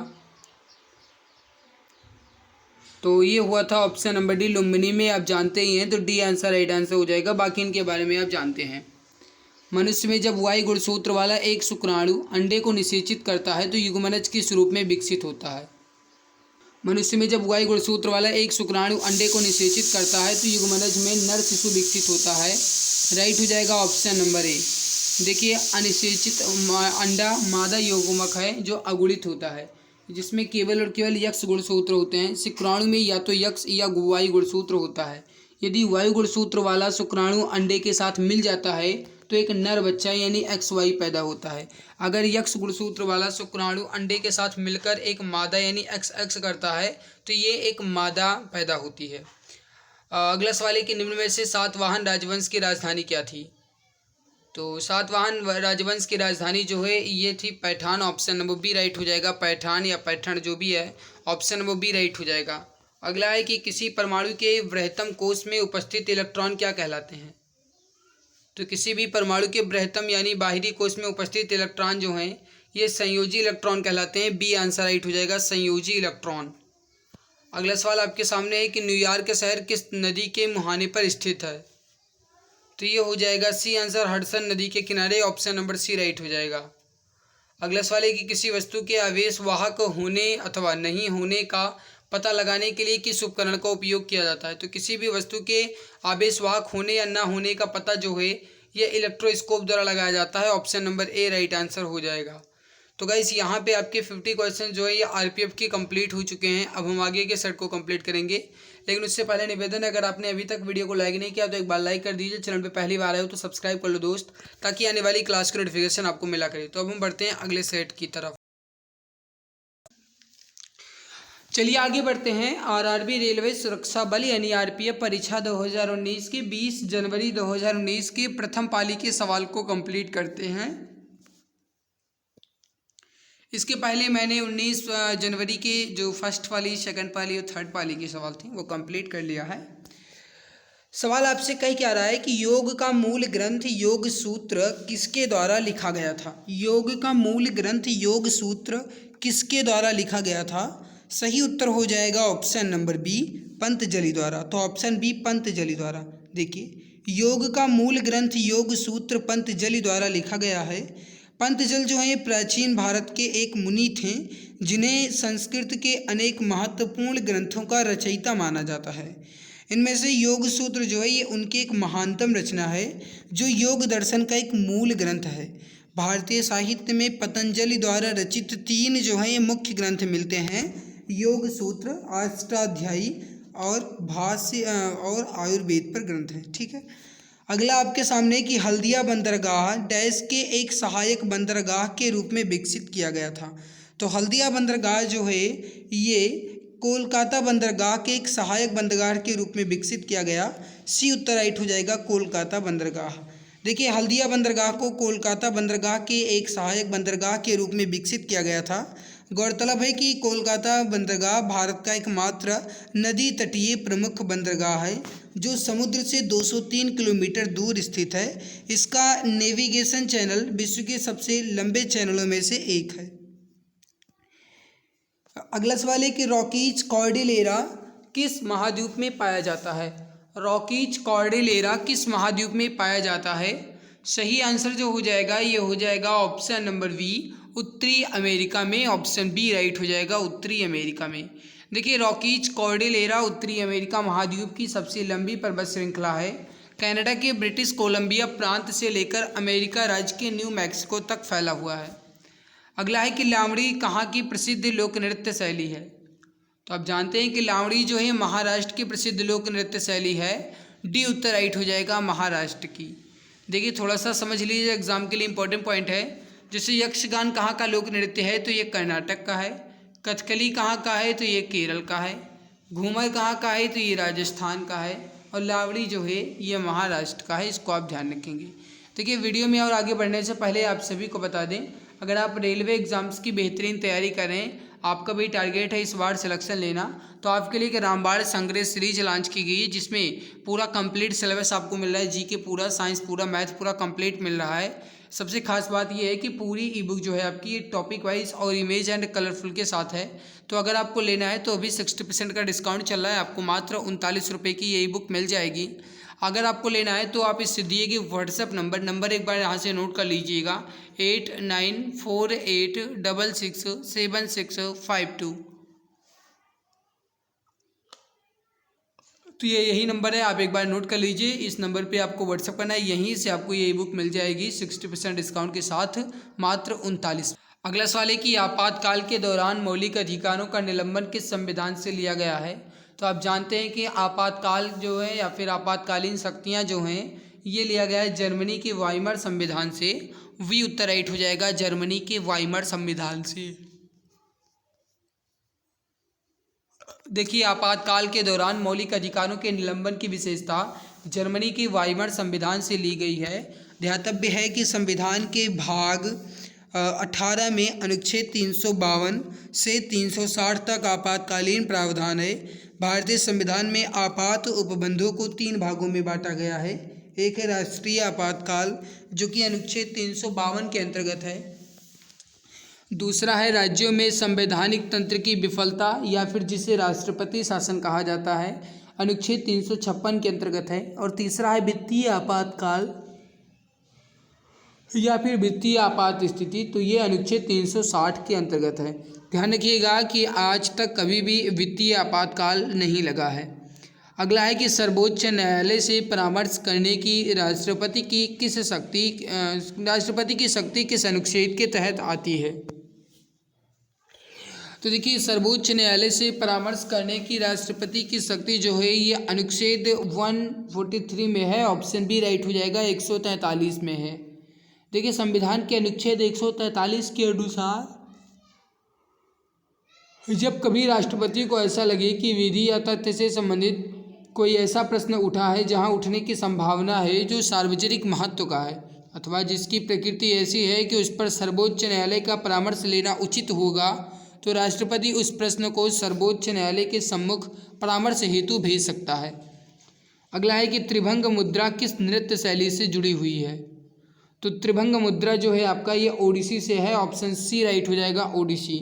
तो ये हुआ था ऑप्शन नंबर डी, लुम्बिनी में। आप जानते ही हैं, तो डी आंसर राइट आंसर हो जाएगा। बाकी इनके बारे में आप जानते हैं। मनुष्य में जब Y गुणसूत्र वाला एक शुक्राणु अंडे को निषेचित करता है तो युग्मनज किस रूप में विकसित होता है। मनुष्य में जब Y गुणसूत्र वाला एक शुक्राणु अंडे को निषेचित करता है तो युग्मनज में नर शिशु विकसित होता है। राइट हो जाएगा ऑप्शन नंबर ए। देखिए अनिषेचित अंडा मादा यौगिक है जो अगुणित होता है, जिसमें केवल और केवल यक्ष गुणसूत्र होते हैं। शुक्राणु में या तो यक्ष या वायु गुणसूत्र होता है। यदि वायु गुणसूत्र वाला शुक्राणु अंडे के साथ मिल जाता है तो एक नर बच्चा यानी XY पैदा होता है। अगर यक्ष गुणसूत्र वाला शुक्राणु अंडे के साथ मिलकर एक मादा यानी XX करता है तो ये एक मादा पैदा होती है। अगला सवाल है कि निम्न में से सातवाहन राजवंश की राजधानी क्या थी? तो सातवाहन राजवंश की राजधानी जो है ये थी Paithan. Option number B right हो जाएगा। पैठान या पैठण जो भी है, ऑप्शन नंबर बी राइट हो जाएगा। अगला है कि किसी परमाणु के बृहत्तम कोश में उपस्थित इलेक्ट्रॉन क्या कहलाते हैं? तो किसी भी परमाणु के बृहत्तम यानी बाहरी कोश में उपस्थित इलेक्ट्रॉन जो हैं ये संयोजी इलेक्ट्रॉन कहलाते हैं। बी आंसर राइट हो जाएगा, संयोजी इलेक्ट्रॉन। अगला सवाल आपके सामने है कि न्यूयॉर्क शहर किस नदी के मुहाने पर स्थित है? तो ये हो जाएगा सी आंसर, हडसन नदी के किनारे। ऑप्शन नंबर सी राइट हो जाएगा। अगला सवाल है कि किसी वस्तु के आवेश वाहक होने अथवा नहीं होने का पता लगाने के लिए किस उपकरण का उपयोग किया जाता है? तो किसी भी वस्तु के आवेश वाहक होने या ना होने का पता जो है ये इलेक्ट्रोस्कोप द्वारा लगाया जाता है। Option number A right answer हो जाएगा। तो गाइस यहाँ पे आपके 50 क्वेश्चन जो है ये आरपीएफ के कंप्लीट हो चुके हैं। अब हम आगे के सेट को कंप्लीट करेंगे, लेकिन उससे पहले निवेदन है, अगर आपने अभी तक वीडियो को लाइक नहीं किया तो एक बार लाइक कर दीजिए। चैनल पे पहली बार आए हो तो सब्सक्राइब कर लो दोस्त, ताकि आने वाली क्लास की नोटिफिकेशन आपको मिला करे। तो अब हम बढ़ते हैं अगले सेट की तरफ। चलिए आगे बढ़ते हैं। आरआरबी रेलवे सुरक्षा बल यानी आरपीएफ परीक्षा 2019 की 20 जनवरी 2019 की प्रथम पाली के सवाल को कंप्लीट करते हैं। इसके पहले मैंने 19 जनवरी के जो फर्स्ट पाली, सेकंड पाली और थर्ड पाली के सवाल थे वो कंप्लीट कर लिया है। सवाल आपसे कह क्या रहा है कि योग का मूल ग्रंथ योग सूत्र किसके द्वारा लिखा गया था? योग का मूल ग्रंथ योग सूत्र किसके द्वारा लिखा गया था? सही उत्तर हो जाएगा ऑप्शन नंबर बी, पंतजलि द्वारा। तो ऑप्शन बी पंतजलि द्वारा। देखिए योग का मूल ग्रंथ योग सूत्र पंतजलि द्वारा लिखा गया है। पंतजल जो है प्राचीन भारत के एक मुनि थे जिन्हें संस्कृत के अनेक महत्वपूर्ण ग्रंथों का रचयिता माना जाता है। इनमें से योग सूत्र जो है ये उनकी एक महानतम रचना है जो योग दर्शन का एक मूल ग्रंथ है। भारतीय साहित्य में पतंजलि द्वारा रचित 3 जो है ये मुख्य ग्रंथ मिलते हैं, योग सूत्र, अष्टाध्यायी और भाष्य और आयुर्वेद पर ग्रंथ है। ठीक है। अगला आपके सामने कि हल्दिया बंदरगाह डैश के एक सहायक बंदरगाह के रूप में विकसित किया गया था। तो हल्दिया बंदरगाह जो है ये कोलकाता बंदरगाह के एक सहायक बंदरगाह के रूप में विकसित किया गया। सी उत्तर राइट हो जाएगा, कोलकाता बंदरगाह। देखिए हल्दिया बंदरगाह को कोलकाता बंदरगाह के एक सहायक बंदरगाह के रूप में विकसित किया गया था। गौरतलब है कि कोलकाता बंदरगाह भारत का एकमात्र नदी तटीय प्रमुख बंदरगाह है जो समुद्र से 203 किलोमीटर दूर स्थित है। इसका नेविगेशन चैनल विश्व के सबसे लंबे चैनलों में से एक है। अगला सवाल है कि रॉकीज कॉर्डिलेरा किस महाद्वीप में पाया जाता है? रॉकीज कॉर्डिलेरा किस महाद्वीप में पाया जाता है? सही आंसर जो हो जाएगा ये हो जाएगा ऑप्शन नंबर बी, उत्तरी अमेरिका में। ऑप्शन बी राइट हो जाएगा, उत्तरी अमेरिका में। देखिए रॉकीज कॉर्डिलेरा उत्तरी अमेरिका महाद्वीप की सबसे लंबी पर्वत श्रृंखला है। कनाडा के ब्रिटिश कोलंबिया प्रांत से लेकर अमेरिका राज्य के न्यू मैक्सिको तक फैला हुआ है। अगला है कि लावणी कहाँ की प्रसिद्ध लोक नृत्य शैली है? तो आप जानते हैं कि लावणी जो है महाराष्ट्र की प्रसिद्ध लोक नृत्य शैली है। डी उत्तर राइट हो जाएगा, महाराष्ट्र की। देखिए थोड़ा सा समझ लीजिए, एग्जाम के लिए इंपॉर्टेंट पॉइंट है। जैसे यक्षगान कहाँ का लोक नृत्य है? तो ये कर्नाटक का है। कथकली कहाँ का है? तो ये केरल का है। घूमर कहाँ का है? तो ये राजस्थान का है। और लावणी जो है ये महाराष्ट्र का है। इसको आप ध्यान रखेंगे। देखिए वीडियो में और आगे बढ़ने से पहले आप सभी को बता दें, अगर आप रेलवे एग्ज़ाम्स की बेहतरीन तैयारी करें, आपका भी टारगेट है इस बार सिलेक्शन लेना, तो आपके लिए एक रामबाण संग्रह सीरीज लॉन्च की गई है जिसमें पूरा कंप्लीट सिलेबस आपको मिल रहा है। जीके पूरा, साइंस पूरा, मैथ पूरा कंप्लीट मिल रहा है। सबसे खास बात यह है कि पूरी ई बुक जो है आपकी ये टॉपिक वाइज और इमेज एंड कलरफुल के साथ है। तो अगर आपको लेना है तो अभी 60% का डिस्काउंट चल रहा है, आपको मात्र 39 रुपये की ये ई बुक मिल जाएगी। अगर आपको लेना है तो आप इस दिए गए व्हाट्सएप नंबर एक बार यहाँ से नोट कर लीजिएगा, 8948667652। तो ये यही नंबर है, आप एक बार नोट कर लीजिए। इस नंबर पे आपको व्हाट्सअप करना है, यहीं से आपको ये ई बुक मिल जाएगी 60% डिस्काउंट के साथ, मात्र 39। अगला सवाल है कि आपातकाल के दौरान मौलिक अधिकारों का निलंबन किस संविधान से लिया गया है। तो आप जानते हैं कि आपातकाल जो है या फिर आपातकालीन शक्तियाँ जो हैं, ये लिया गया है जर्मनी के वाइमर संविधान से। वी उत्तर राइट हो जाएगा, जर्मनी के वाइमर संविधान से। देखिए, आपातकाल के दौरान मौलिक अधिकारों के निलंबन की विशेषता जर्मनी के वाइमर संविधान से ली गई है। ध्यातव्य है कि संविधान के भाग 18 में अनुच्छेद 352 से 360 तक आपातकालीन प्रावधान है। भारतीय संविधान में आपात उपबंधों को 3 भागों में बांटा गया है। एक है राष्ट्रीय आपातकाल, जो कि अनुच्छेद 352 के अंतर्गत है। दूसरा है राज्यों में संवैधानिक तंत्र की विफलता या फिर जिसे राष्ट्रपति शासन कहा जाता है, अनुच्छेद 356 के अंतर्गत है। और तीसरा है वित्तीय आपातकाल या फिर वित्तीय आपात स्थिति, तो ये अनुच्छेद 360 के अंतर्गत है। ध्यान रखिएगा कि आज तक कभी भी वित्तीय आपातकाल नहीं लगा है। अगला है कि सर्वोच्च न्यायालय से परामर्श करने की राष्ट्रपति की शक्ति किस अनुच्छेद के तहत आती है। तो देखिए, सर्वोच्च न्यायालय से परामर्श करने की राष्ट्रपति की शक्ति जो है ये अनुच्छेद 143 में है। ऑप्शन बी राइट हो जाएगा, 143 में है। देखिए, संविधान के अनुच्छेद 143 के अनुसार जब कभी राष्ट्रपति को ऐसा लगे कि विधि या तथ्य से संबंधित कोई ऐसा प्रश्न उठा है जहां उठने की संभावना है जो सार्वजनिक महत्व का है अथवा जिसकी प्रकृति ऐसी है कि उस पर सर्वोच्च न्यायालय का परामर्श लेना उचित होगा, तो राष्ट्रपति उस प्रश्न को सर्वोच्च न्यायालय के सम्मुख परामर्श हेतु भेज सकता है। अगला है कि त्रिभंग मुद्रा किस नृत्य शैली से जुड़ी हुई है। तो त्रिभंग मुद्रा जो है आपका ये ओडिसी से है। ऑप्शन सी राइट हो जाएगा, ओडिसी।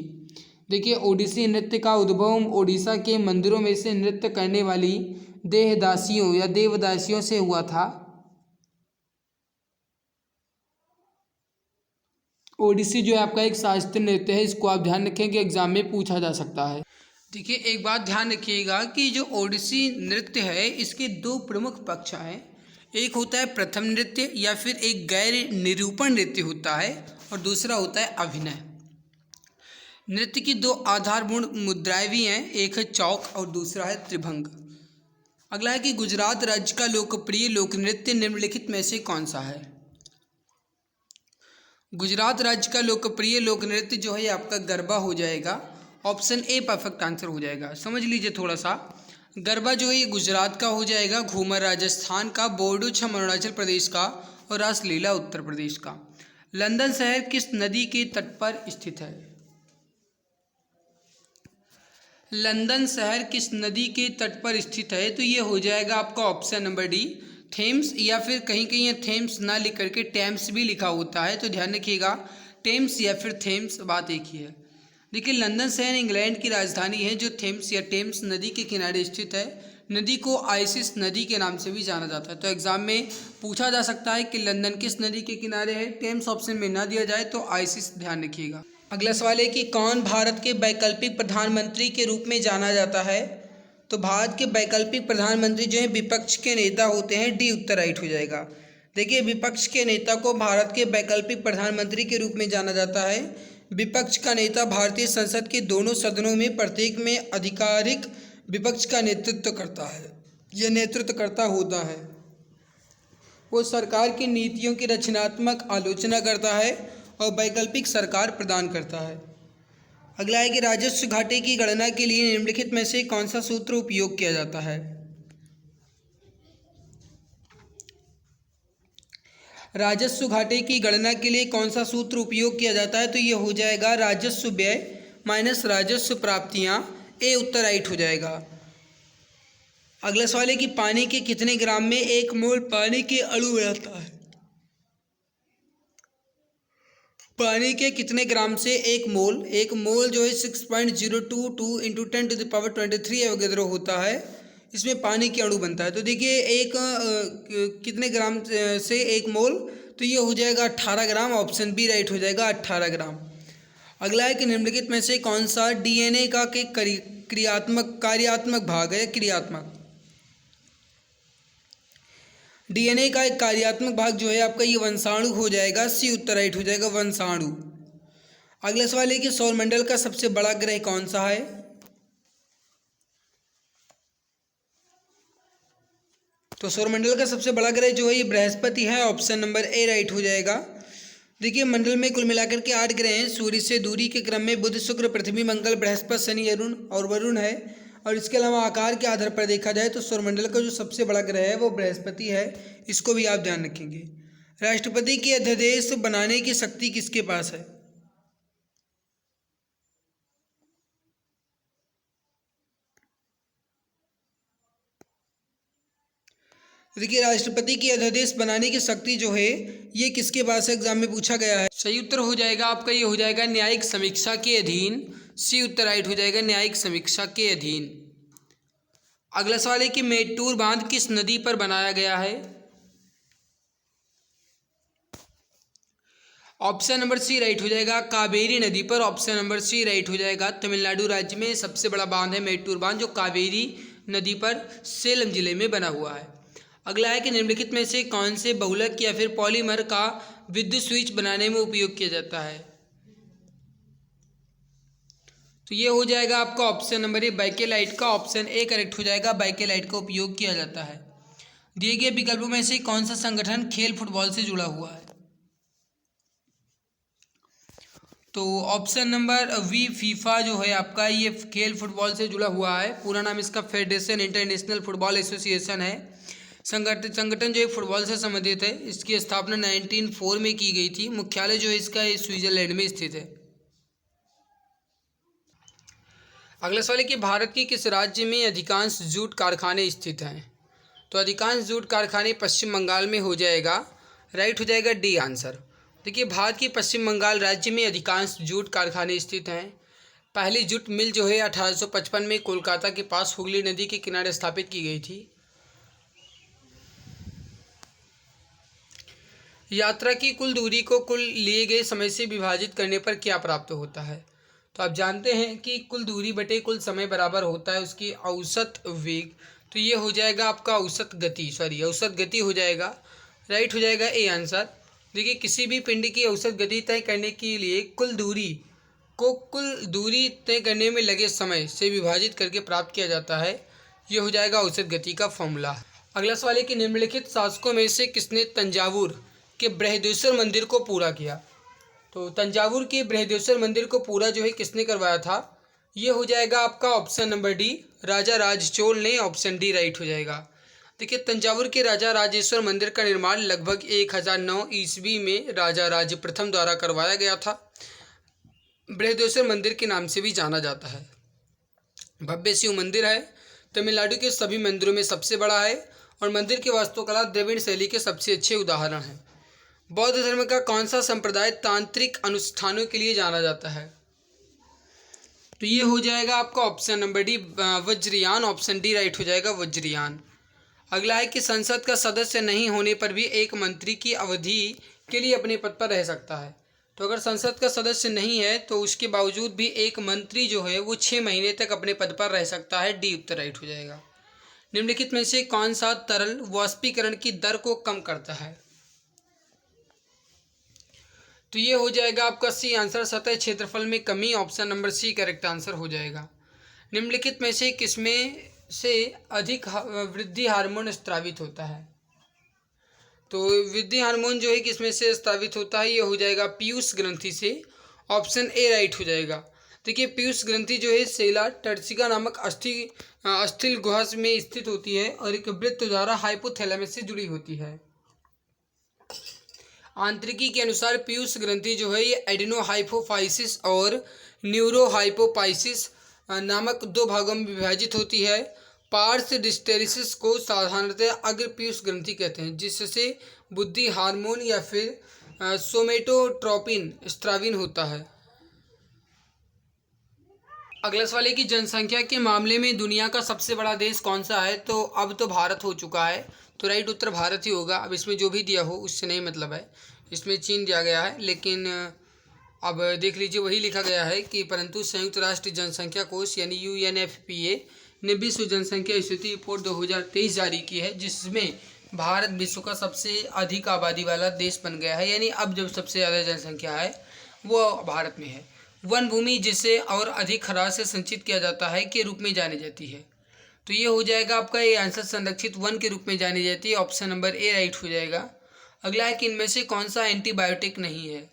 देखिए, ओडिसी नृत्य का उद्भव ओडिशा के मंदिरों में से नृत्य करने वाली देहदासियों या देवदासियों से हुआ था। ओडिसी जो है आपका एक शास्त्रीय नृत्य है, इसको आप ध्यान रखें कि एग्जाम में पूछा जा सकता है। देखिए, एक बात ध्यान रखिएगा कि जो ओडिसी नृत्य है इसके 2 प्रमुख पक्ष हैं। एक होता है प्रथम नृत्य या फिर एक गैर निरूपण नृत्य होता है, और दूसरा होता है अभिनय। नृत्य की 2 आधारभूत मुद्राएं भी हैं, एक है चौक और दूसरा है त्रिभंग। अगला है कि गुजरात राज्य का लोकप्रिय लोक नृत्य निम्नलिखित में से कौन सा है। गुजरात राज्य का लोकप्रिय लोक नृत्य जो है आपका गरबा हो जाएगा। ऑप्शन ए परफेक्ट आंसर हो जाएगा। समझ लीजिए थोड़ा सा, गरबा जो है ये गुजरात का हो जाएगा, घूमर राजस्थान का, बोर्डो छम अरुणाचल प्रदेश का और रासलीला उत्तर प्रदेश का। लंदन शहर किस नदी के तट पर स्थित है। लंदन शहर किस नदी के तट पर स्थित है, तो ये हो जाएगा आपका ऑप्शन नंबर डी, थेम्स, या फिर कहीं कहीं ये थेम्स ना लिख करके टेम्स भी लिखा होता है, तो ध्यान रखिएगा टेम्स या फिर थेम्स बात एक ही है। देखिए, लंदन शहर इंग्लैंड की राजधानी है जो थेम्स या टेम्स नदी के किनारे स्थित है। नदी को आइसिस नदी के नाम से भी जाना जाता है। तो एग्जाम में पूछा जा सकता है कि लंदन किस नदी के किनारे है। टेम्स ऑप्शन में ना दिया जाए तो आइसिस ध्यान रखिएगा। अगला सवाल है कि कौन भारत के वैकल्पिक प्रधानमंत्री के रूप में जाना जाता है। तो भारत के वैकल्पिक प्रधानमंत्री जो है विपक्ष के नेता होते हैं। डी उत्तर राइट हो जाएगा। देखिए, विपक्ष के नेता को भारत के वैकल्पिक प्रधानमंत्री के रूप में जाना जाता है। विपक्ष का नेता भारतीय संसद के दोनों सदनों में प्रत्येक में आधिकारिक विपक्ष का नेतृत्व करता है। यह नेतृत्वकर्ता होता है, वो सरकार की नीतियों की रचनात्मक आलोचना करता है और वैकल्पिक सरकार प्रदान करता है। अगला है कि राजस्व घाटे की गणना के लिए निम्नलिखित में से कौन सा सूत्र उपयोग किया जाता है। राजस्व घाटे की गणना के लिए कौन सा सूत्र उपयोग किया जाता है, तो ये हो जाएगा राजस्व व्यय माइनस राजस्व प्राप्तियां। ए उत्तर राइट हो जाएगा। अगला सवाल है कि पानी के कितने ग्राम में 1 मोल पानी के अणु रहता है। पानी के कितने ग्राम से 1 मोल जो है 6.022 इंटू 10⁻23 एवोगैड्रो होता है। इसमें पानी के अणु बनता है। तो देखिए, कितने ग्राम से 1 मोल, तो ये हो जाएगा 18 ग्राम। ऑप्शन बी राइट हो जाएगा, 18 ग्राम। अगला है कि निम्नलिखित में से कौन सा डीएनए का कार्यात्मक भाग है। क्रियात्मक, डीएनए का एक कार्यात्मक भाग जो है आपका ये वंशाणु हो जाएगा, सी उत्तर राइट हो जाएगा, वंशाणु। अगला सवाल है कि सौरमंडल का सबसे बड़ा ग्रह कौन सा है? तो सौरमंडल का सबसे बड़ा ग्रह जो है ये बृहस्पति है, ऑप्शन नंबर ए राइट हो जाएगा। देखिए मंडल में कुल मिलाकर के 8 ग्रह हैं। सूर्य से दूरी के क्रम में बुध, शुक्र, पृथ्वी, मंगल, बृहस्पति, शनि, अरुण और वरुण है। और इसके अलावा आकार के आधार पर देखा जाए तो सौरमंडल का जो सबसे बड़ा ग्रह है वो बृहस्पति है, इसको भी आप ध्यान रखेंगे। राष्ट्रपति के अध्यादेश बनाने की शक्ति किसके पास है? देखिए राष्ट्रपति की अध्यादेश बनाने की शक्ति जो है ये किसके पास है, एग्जाम में पूछा गया है। सही उत्तर हो जाएगा आपका, ये हो जाएगा न्यायिक समीक्षा के अधीन, सी उत्तर राइट हो जाएगा, न्यायिक समीक्षा के अधीन। अगला सवाल है कि मेट्टूर बांध किस नदी पर बनाया गया है? ऑप्शन नंबर सी राइट हो जाएगा, कावेरी नदी पर, ऑप्शन नंबर सी राइट हो जाएगा। तमिलनाडु राज्य में सबसे बड़ा बांध है मेट्टूर बांध, जो कावेरी नदी पर सेलम जिले में बना हुआ है। अगला है कि निम्नलिखित में से कौन से बहुलक या फिर पॉलीमर का विद्युत स्विच बनाने में उपयोग किया जाता है? तो ये हो जाएगा आपका ऑप्शन नंबर ए बाइकेलाइट का, ऑप्शन ए करेक्ट हो जाएगा, बाइकेलाइट का उपयोग किया जाता है। दिए गए विकल्पों में से कौन सा संगठन खेल फुटबॉल से जुड़ा हुआ है? तो ऑप्शन नंबर वी फीफा जो है आपका ये खेल फुटबॉल से जुड़ा हुआ है। पूरा नाम इसका फेडरेशन इंटरनेशनल फुटबॉल एसोसिएशन है। संगठन जो है फुटबॉल से संबंधित है। इसकी स्थापना 1904 में की गई थी। मुख्यालय जो है इसका स्विट्जरलैंड में स्थित है। अगला सवाल है कि भारत के किस राज्य में अधिकांश जूट कारखाने स्थित हैं? तो अधिकांश जूट कारखाने पश्चिम बंगाल में हो जाएगा, राइट हो जाएगा डी आंसर। देखिए भारत के पश्चिम बंगाल राज्य में अधिकांश जूट कारखाने स्थित हैं। पहली जूट मिल जो है 1855 में कोलकाता के पास हुगली नदी के किनारे स्थापित की गई थी। यात्रा की कुल दूरी को कुल लिए गए समय से विभाजित करने पर क्या प्राप्त होता है? तो आप जानते हैं कि कुल दूरी बटे कुल समय बराबर होता है उसकी औसत वेग। तो ये हो जाएगा आपका औसत गति हो जाएगा, राइट हो जाएगा ए आंसर। देखिए किसी भी पिंड की औसत गति तय करने के लिए कुल दूरी तय करने में लगे समय से विभाजित करके प्राप्त किया जाता है। ये हो जाएगा औसत गति का फॉर्मूला। अगला सवाल है कि निम्नलिखित शासकों में से किसने तंजावुर के बृहदेश्वर मंदिर को पूरा किया? तो तंजावुर के बृहदेश्वर मंदिर को पूरा जो है किसने करवाया था? ये हो जाएगा आपका ऑप्शन नंबर डी, राजा राजचोल ने, ऑप्शन डी राइट हो जाएगा। देखिए तंजावुर के राजा राजेश्वर मंदिर का निर्माण लगभग 1009 ईस्वी में राजा राज प्रथम द्वारा करवाया गया था। बृहदेश्वर मंदिर के नाम से भी जाना जाता है। भव्य शिव मंदिर है, तमिलनाडु के सभी मंदिरों में सबसे बड़ा है और मंदिर की वास्तुकला द्रविड़ शैली के सबसे अच्छे उदाहरण हैं। बौद्ध धर्म का कौन सा संप्रदाय तांत्रिक अनुष्ठानों के लिए जाना जाता है? तो ये हो जाएगा आपका option number D, Vajrayana, option D right हो जाएगा, वज्रयान। अगला है कि संसद का सदस्य नहीं होने पर भी एक मंत्री की अवधि के लिए अपने पद पर रह सकता है। तो अगर संसद का सदस्य नहीं है तो उसके बावजूद भी एक मंत्री जो है वो 6 महीने तक अपने पद पर रह सकता है, डी उत्तर राइट हो जाएगा। निम्नलिखित में से कौन सा तरल वाष्पीकरण की दर को कम करता है? तो ये हो जाएगा आपका सी आंसर, सतह क्षेत्रफल में कमी, option number C correct answer हो जाएगा। निम्नलिखित में से किसमें से अधिक वृद्धि हार्मोन स्रावित होता है? तो वृद्धि हार्मोन जो है किसमें से स्रावित होता है? ये हो जाएगा पीयूष ग्रंथि से, ऑप्शन ए राइट हो जाएगा। देखिए पीयूष ग्रंथि जो है सेला टर्सिका नामक अस्थिल गुहा में स्थित होती है और एक वृत्त द्वारा हाइपोथैलेमस से जुड़ी होती है। आंतरिकी के अनुसार पीयूष ग्रंथि जो है ये एडिनोहाइपोफाइसिस और न्यूरोहाइपोफाइसिस नामक 2 भागों में विभाजित होती है। पार्स डिस्टेरिसिस को साधारणतः अग्र पीयूष ग्रंथि कहते हैं, जिससे बुद्धि हार्मोन या फिर सोमेटोट्रोपिन स्रावित होता है। अगला सवाल है कि जनसंख्या के मामले में दुनिया का सबसे बड़ा देश कौन सा है? तो अब तो भारत हो चुका है, तो राइट उत्तर भारत ही होगा। अब इसमें जो भी दिया हो उससे नहीं मतलब है, इसमें चीन दिया गया है, लेकिन अब देख लीजिए वही लिखा गया है कि परंतु संयुक्त राष्ट्र जनसंख्या कोष यानी UNFPA ने विश्व जनसंख्या स्थिति रिपोर्ट 2023 जारी की है, जिसमें भारत विश्व का सबसे अधिक आबादी वाला देश बन गया है, यानी अब जो सबसे ज़्यादा जनसंख्या है वो भारत में है। वन भूमि जिसे और अधिक खराश से संचित किया जाता है के रूप में जानी जाती है। तो ये हो जाएगा आपका ये आंसर, संरक्षित वन के रूप में जानी जाती है। ऑप्शन नंबर ए राइट हो जाएगा। अगला है कि इनमें से कौन सा एंटीबायोटिक नहीं है।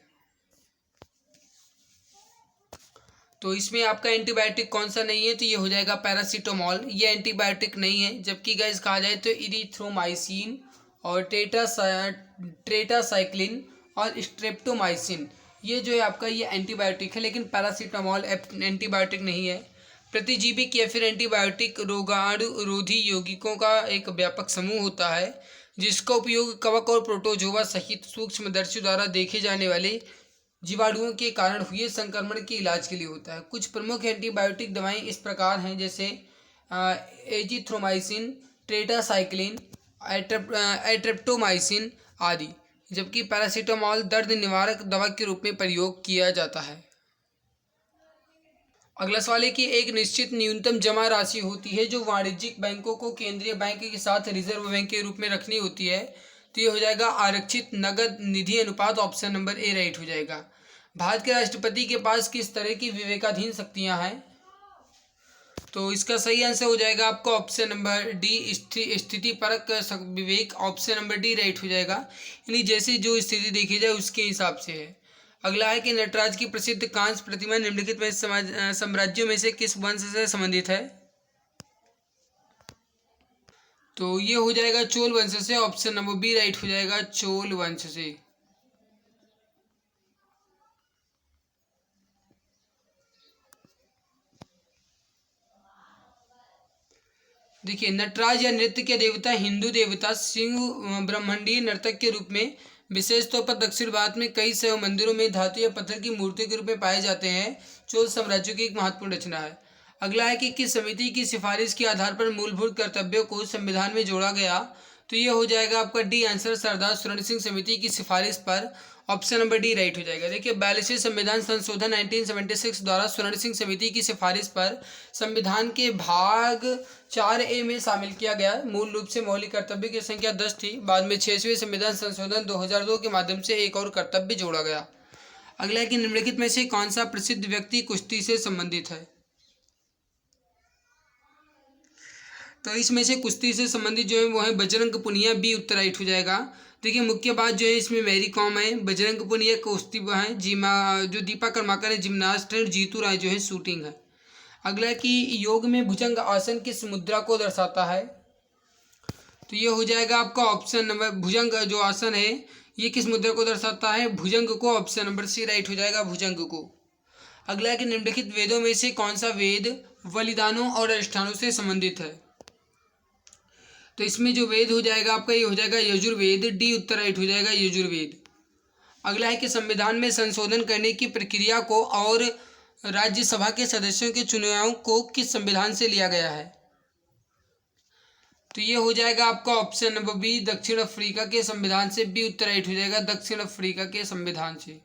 तो इसमें आपका एंटीबायोटिक कौन सा नहीं है, तो ये हो जाएगा पैरासीटामोल। ये एंटीबायोटिक नहीं है। जबकि गाइस कहा जाए तो इरिथ्रोमाइसिन और टेट्रासाइक्लिन और स्ट्रेप्टोमाइसिन, ये जो है आपका ये एंटीबायोटिक है, लेकिन पैरासीटामोल एंटीबायोटिक नहीं है। प्रतिजीविक या फिर एंटीबायोटिक रोगाणुरोधी यौगिकों का एक व्यापक समूह होता है जिसका उपयोग कवक और प्रोटोजोआ सहित सूक्ष्मदर्शी द्वारा देखे जाने वाले जीवाणुओं के कारण हुए संक्रमण के इलाज के लिए होता है। कुछ प्रमुख एंटीबायोटिक दवाएं इस प्रकार हैं, जैसे एजिथ्रोमाइसिन, टेट्रासाइक्लिन, एट्रेप्टोमाइसिन आदि। जबकि पैरासीटामोल दर्द निवारक दवा के रूप में प्रयोग किया जाता है। अगला सवाल है कि एक निश्चित न्यूनतम जमा राशि होती है जो वाणिज्यिक बैंकों को केंद्रीय बैंक के साथ रिजर्व बैंक के रूप में रखनी होती है। तो ये हो जाएगा आरक्षित नगद निधि अनुपात। ऑप्शन नंबर ए राइट हो जाएगा। भारत के राष्ट्रपति के पास किस तरह की विवेकाधीन शक्तियां हैं, तो इसका सही आंसर हो जाएगा आपका ऑप्शन नंबर डी, स्थिति परक विवेक। ऑप्शन नंबर डी राइट हो जाएगा, यानी जैसे जो स्थिति देखी जाए उसके हिसाब से है। अगला है कि नटराज की प्रसिद्ध कांस्य प्रतिमा निम्नलिखित में साम्राज्यों में से किस वंश से संबंधित है, तो ये हो जाएगा चोल वंश से। ऑप्शन नंबर बी राइट हो जाएगा, चोल वंश से। देखिए, नटराज या नृत्य के देवता हिंदू देवता सिंह ब्रह्मंडीय नर्तक के रूप में विशेष तौर पर दक्षिण भारत में कई शैव मंदिरों में धातु या पत्थर की मूर्ति के रूप में पाए जाते हैं। चोल साम्राज्य की एक महत्वपूर्ण रचना है। अगला है कि किस समिति की सिफारिश के आधार पर मूलभूत कर्तव्यों को संविधान में जोड़ा गया, तो ये हो जाएगा आपका डी आंसर, सरदार स्वर्ण सिंह समिति की सिफारिश पर। ऑप्शन नंबर डी राइट हो जाएगा। देखिए, 42वें संविधान संशोधन 1976 द्वारा स्वर्ण सिंह समिति की सिफारिश पर संविधान के भाग 4A में शामिल किया गया। मूल रूप से मौलिक कर्तव्य की संख्या 10 थी। बाद में 6वें संविधान संशोधन 2002 के माध्यम से एक और कर्तव्य जोड़ा गया। अगला है कि निम्नलिखित में से कौन सा प्रसिद्ध व्यक्ति कुश्ती से संबंधित है, तो इसमें से कुश्ती से संबंधित जो है वो है बजरंग पुनिया। बी उत्तर राइट हो जाएगा। देखिए, मुख्य बात जो है इसमें मैरी कॉम है, बजरंग पुनिया कुश्ती है, जो दीपा कर्माकर है जिम्नास्ट है, और जीतू राय जो है शूटिंग है। अगला कि योग में भुजंग आसन किस मुद्रा को दर्शाता है, तो ये हो जाएगा आपका ऑप्शन नंबर, भुजंग जो आसन है ये किस मुद्रा को दर्शाता है, भुजंग को। ऑप्शन नंबर सी राइट हो जाएगा, भुजंग को। अगला कि निम्नलिखित वेदों में से कौन सा वेद बलिदानों और अनुष्ठानों से संबंधित है, तो इसमें जो वेद हो जाएगा आपका ये हो जाएगा यजुर्वेद। डी उत्तर राइट हो जाएगा, यजुर्वेद। अगला है कि संविधान में संशोधन करने की प्रक्रिया को और राज्यसभा के सदस्यों के चुनाव को किस संविधान से लिया गया है, तो ये हो जाएगा आपका ऑप्शन नंबर बी, दक्षिण अफ्रीका के संविधान से। बी उत्तर राइट हो जाएगा, दक्षिण अफ्रीका के संविधान से।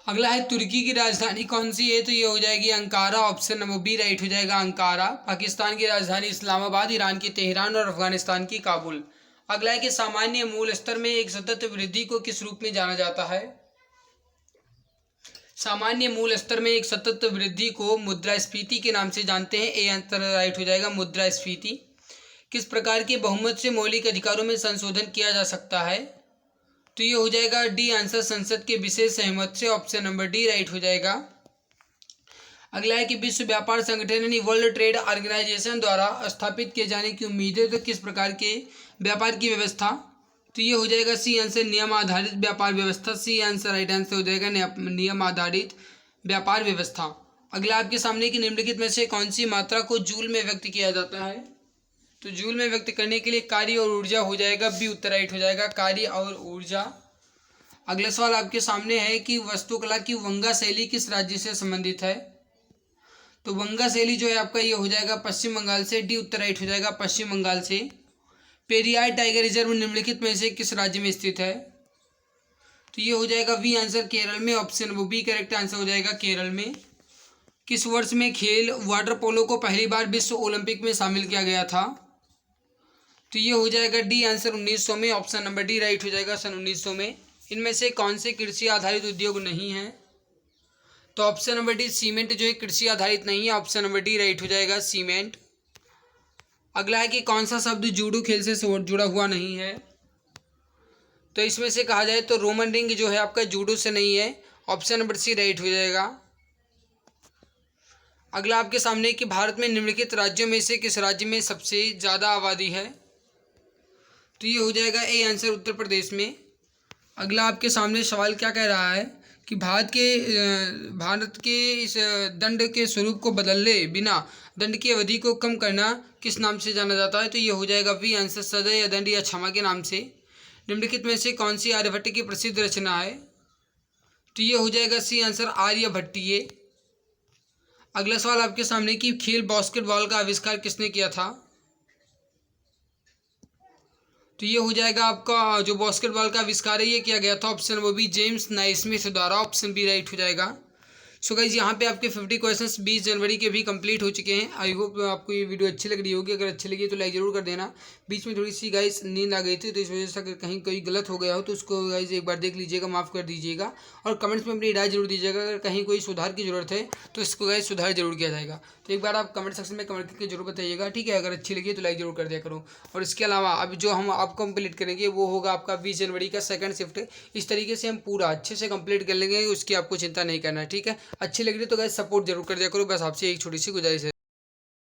अगला है तुर्की की राजधानी कौन सी है, तो ये हो जाएगी Ankara. Option number B right हो जाएगा, अंकारा। पाकिस्तान की राजधानी इस्लामाबाद, ईरान की तेहरान और अफगानिस्तान की काबुल। अगला है कि सामान्य मूल स्तर में एक सतत वृद्धि को किस रूप में जाना जाता है, सामान्य मूल स्तर में एक सतत वृद्धि को मुद्रास्फीति के नाम से जानते हैं। ए आंसर राइट हो जाएगा, मुद्रास्फीति। किस प्रकार के बहुमत से मौलिक अधिकारों में संशोधन किया जा सकता है, तो ये हो जाएगा डी आंसर, संसद के विशेष सहमत से। ऑप्शन नंबर डी राइट हो जाएगा। अगला है कि विश्व व्यापार संगठन यानी वर्ल्ड ट्रेड ऑर्गेनाइजेशन द्वारा स्थापित किए जाने की उम्मीद है, तो किस प्रकार के व्यापार की व्यवस्था, तो ये हो जाएगा सी आंसर, नियम आधारित व्यापार व्यवस्था। सी आंसर राइट आंसर हो जाएगा, नियम आधारित व्यापार व्यवस्था। अगला आपके सामने की निम्नलिखित में से कौन सी मात्रा को जूल में व्यक्त किया जाता है, तो जूल में व्यक्त करने के लिए कार्य और ऊर्जा हो जाएगा। बी उत्तर राइट हो जाएगा, कार्य और ऊर्जा। अगला सवाल आपके सामने है कि वास्तुकला की वंगा शैली किस राज्य से संबंधित है, तो वंगा शैली जो है आपका ये हो जाएगा पश्चिम बंगाल से। डी उत्तर राइट हो जाएगा, पश्चिम बंगाल से। पेरियार टाइगर रिजर्व निम्नलिखित में से किस राज्य में स्थित है, तो ये हो जाएगा वी आंसर, केरल में। ऑप्शन वो बी करेक्ट आंसर हो जाएगा, केरल में। किस वर्ष में खेल वाटर पोलो को पहली बार विश्व ओलंपिक में शामिल किया गया था? तो ये हो जाएगा डी आंसर 1900 में। ऑप्शन नंबर डी राइट हो जाएगा, सन 1900 में। इनमें से कौन से कृषि आधारित उद्योग नहीं है? तो ऑप्शन नंबर डी सीमेंट जो है कृषि आधारित नहीं है। ऑप्शन नंबर डी राइट हो जाएगा, सीमेंट। अगला है कि कौन सा शब्द जूडो खेल से जुड़ा हुआ नहीं है? तो इसमें से कहा जाए तो रोमन रिंग जो है आपका जूडो से नहीं है। ऑप्शन नंबर सी राइट हो जाएगा। अगला आपके सामने कि भारत में निम्नलिखित राज्यों में से किस राज्य में सबसे ज़्यादा आबादी है? तो ये हो जाएगा ए आंसर, उत्तर प्रदेश में। अगला आपके सामने सवाल क्या कह रहा है कि भारत के इस दंड के स्वरूप को बदले बिना दंड की अवधि को कम करना किस नाम से जाना जाता है? तो ये हो जाएगा बी आंसर, सजा या दंड या क्षमा के नाम से। निम्नलिखित में से कौन सी आर्यभट्ट की प्रसिद्ध रचना है? तो ये हो जाएगा सी आंसर, आर्यभट्टीय। अगला सवाल आपके सामने कि खेल बास्केटबॉल का आविष्कार किसने किया था? तो ये हो जाएगा आपका जो बास्केटबॉल का आविष्कार है ये किया गया था, ऑप्शन वो भी जेम्स नाइस्मिथ द्वारा। ऑप्शन बी राइट हो जाएगा। सो गाइज यहाँ पे आपके 50 क्वेश्चंस 20 जनवरी के भी कंप्लीट हो चुके हैं। आई होप आपको ये वीडियो अच्छी लग रही होगी। अगर अच्छी लगी तो लाइक जरूर कर देना। बीच में थोड़ी सी गाइज नींद आ गई थी, तो इस वजह से अगर कहीं कोई गलत हो गया हो तो उसको गाइज एक बार देख लीजिएगा, माफ़ कर दीजिएगा। और कमेंट्स में अपनी राय जरूर दीजिएगा। अगर कहीं कोई सुधार की जरूरत है तो इसको गाइज सुधार जरूर किया जाएगा। तो एक बार आप कमेंट सेक्शन में कमेंट करके जरूर बताइएगा, ठीक है। अगर अच्छी लगी तो लाइक जरूर कर दिया करो। और इसके अलावा अब जो हम आप कंप्लीट करेंगे वो होगा आपका 20 जनवरी का सेकंड शिफ्ट। इस तरीके से हम पूरा अच्छे से कंप्लीट कर लेंगे, उसकी आपको चिंता नहीं करना है, ठीक है। अच्छी लग रही तो गाइज सपोर्ट जरूर कर दिया करो। बस आपसे एक छोटी सी गुजारिश है।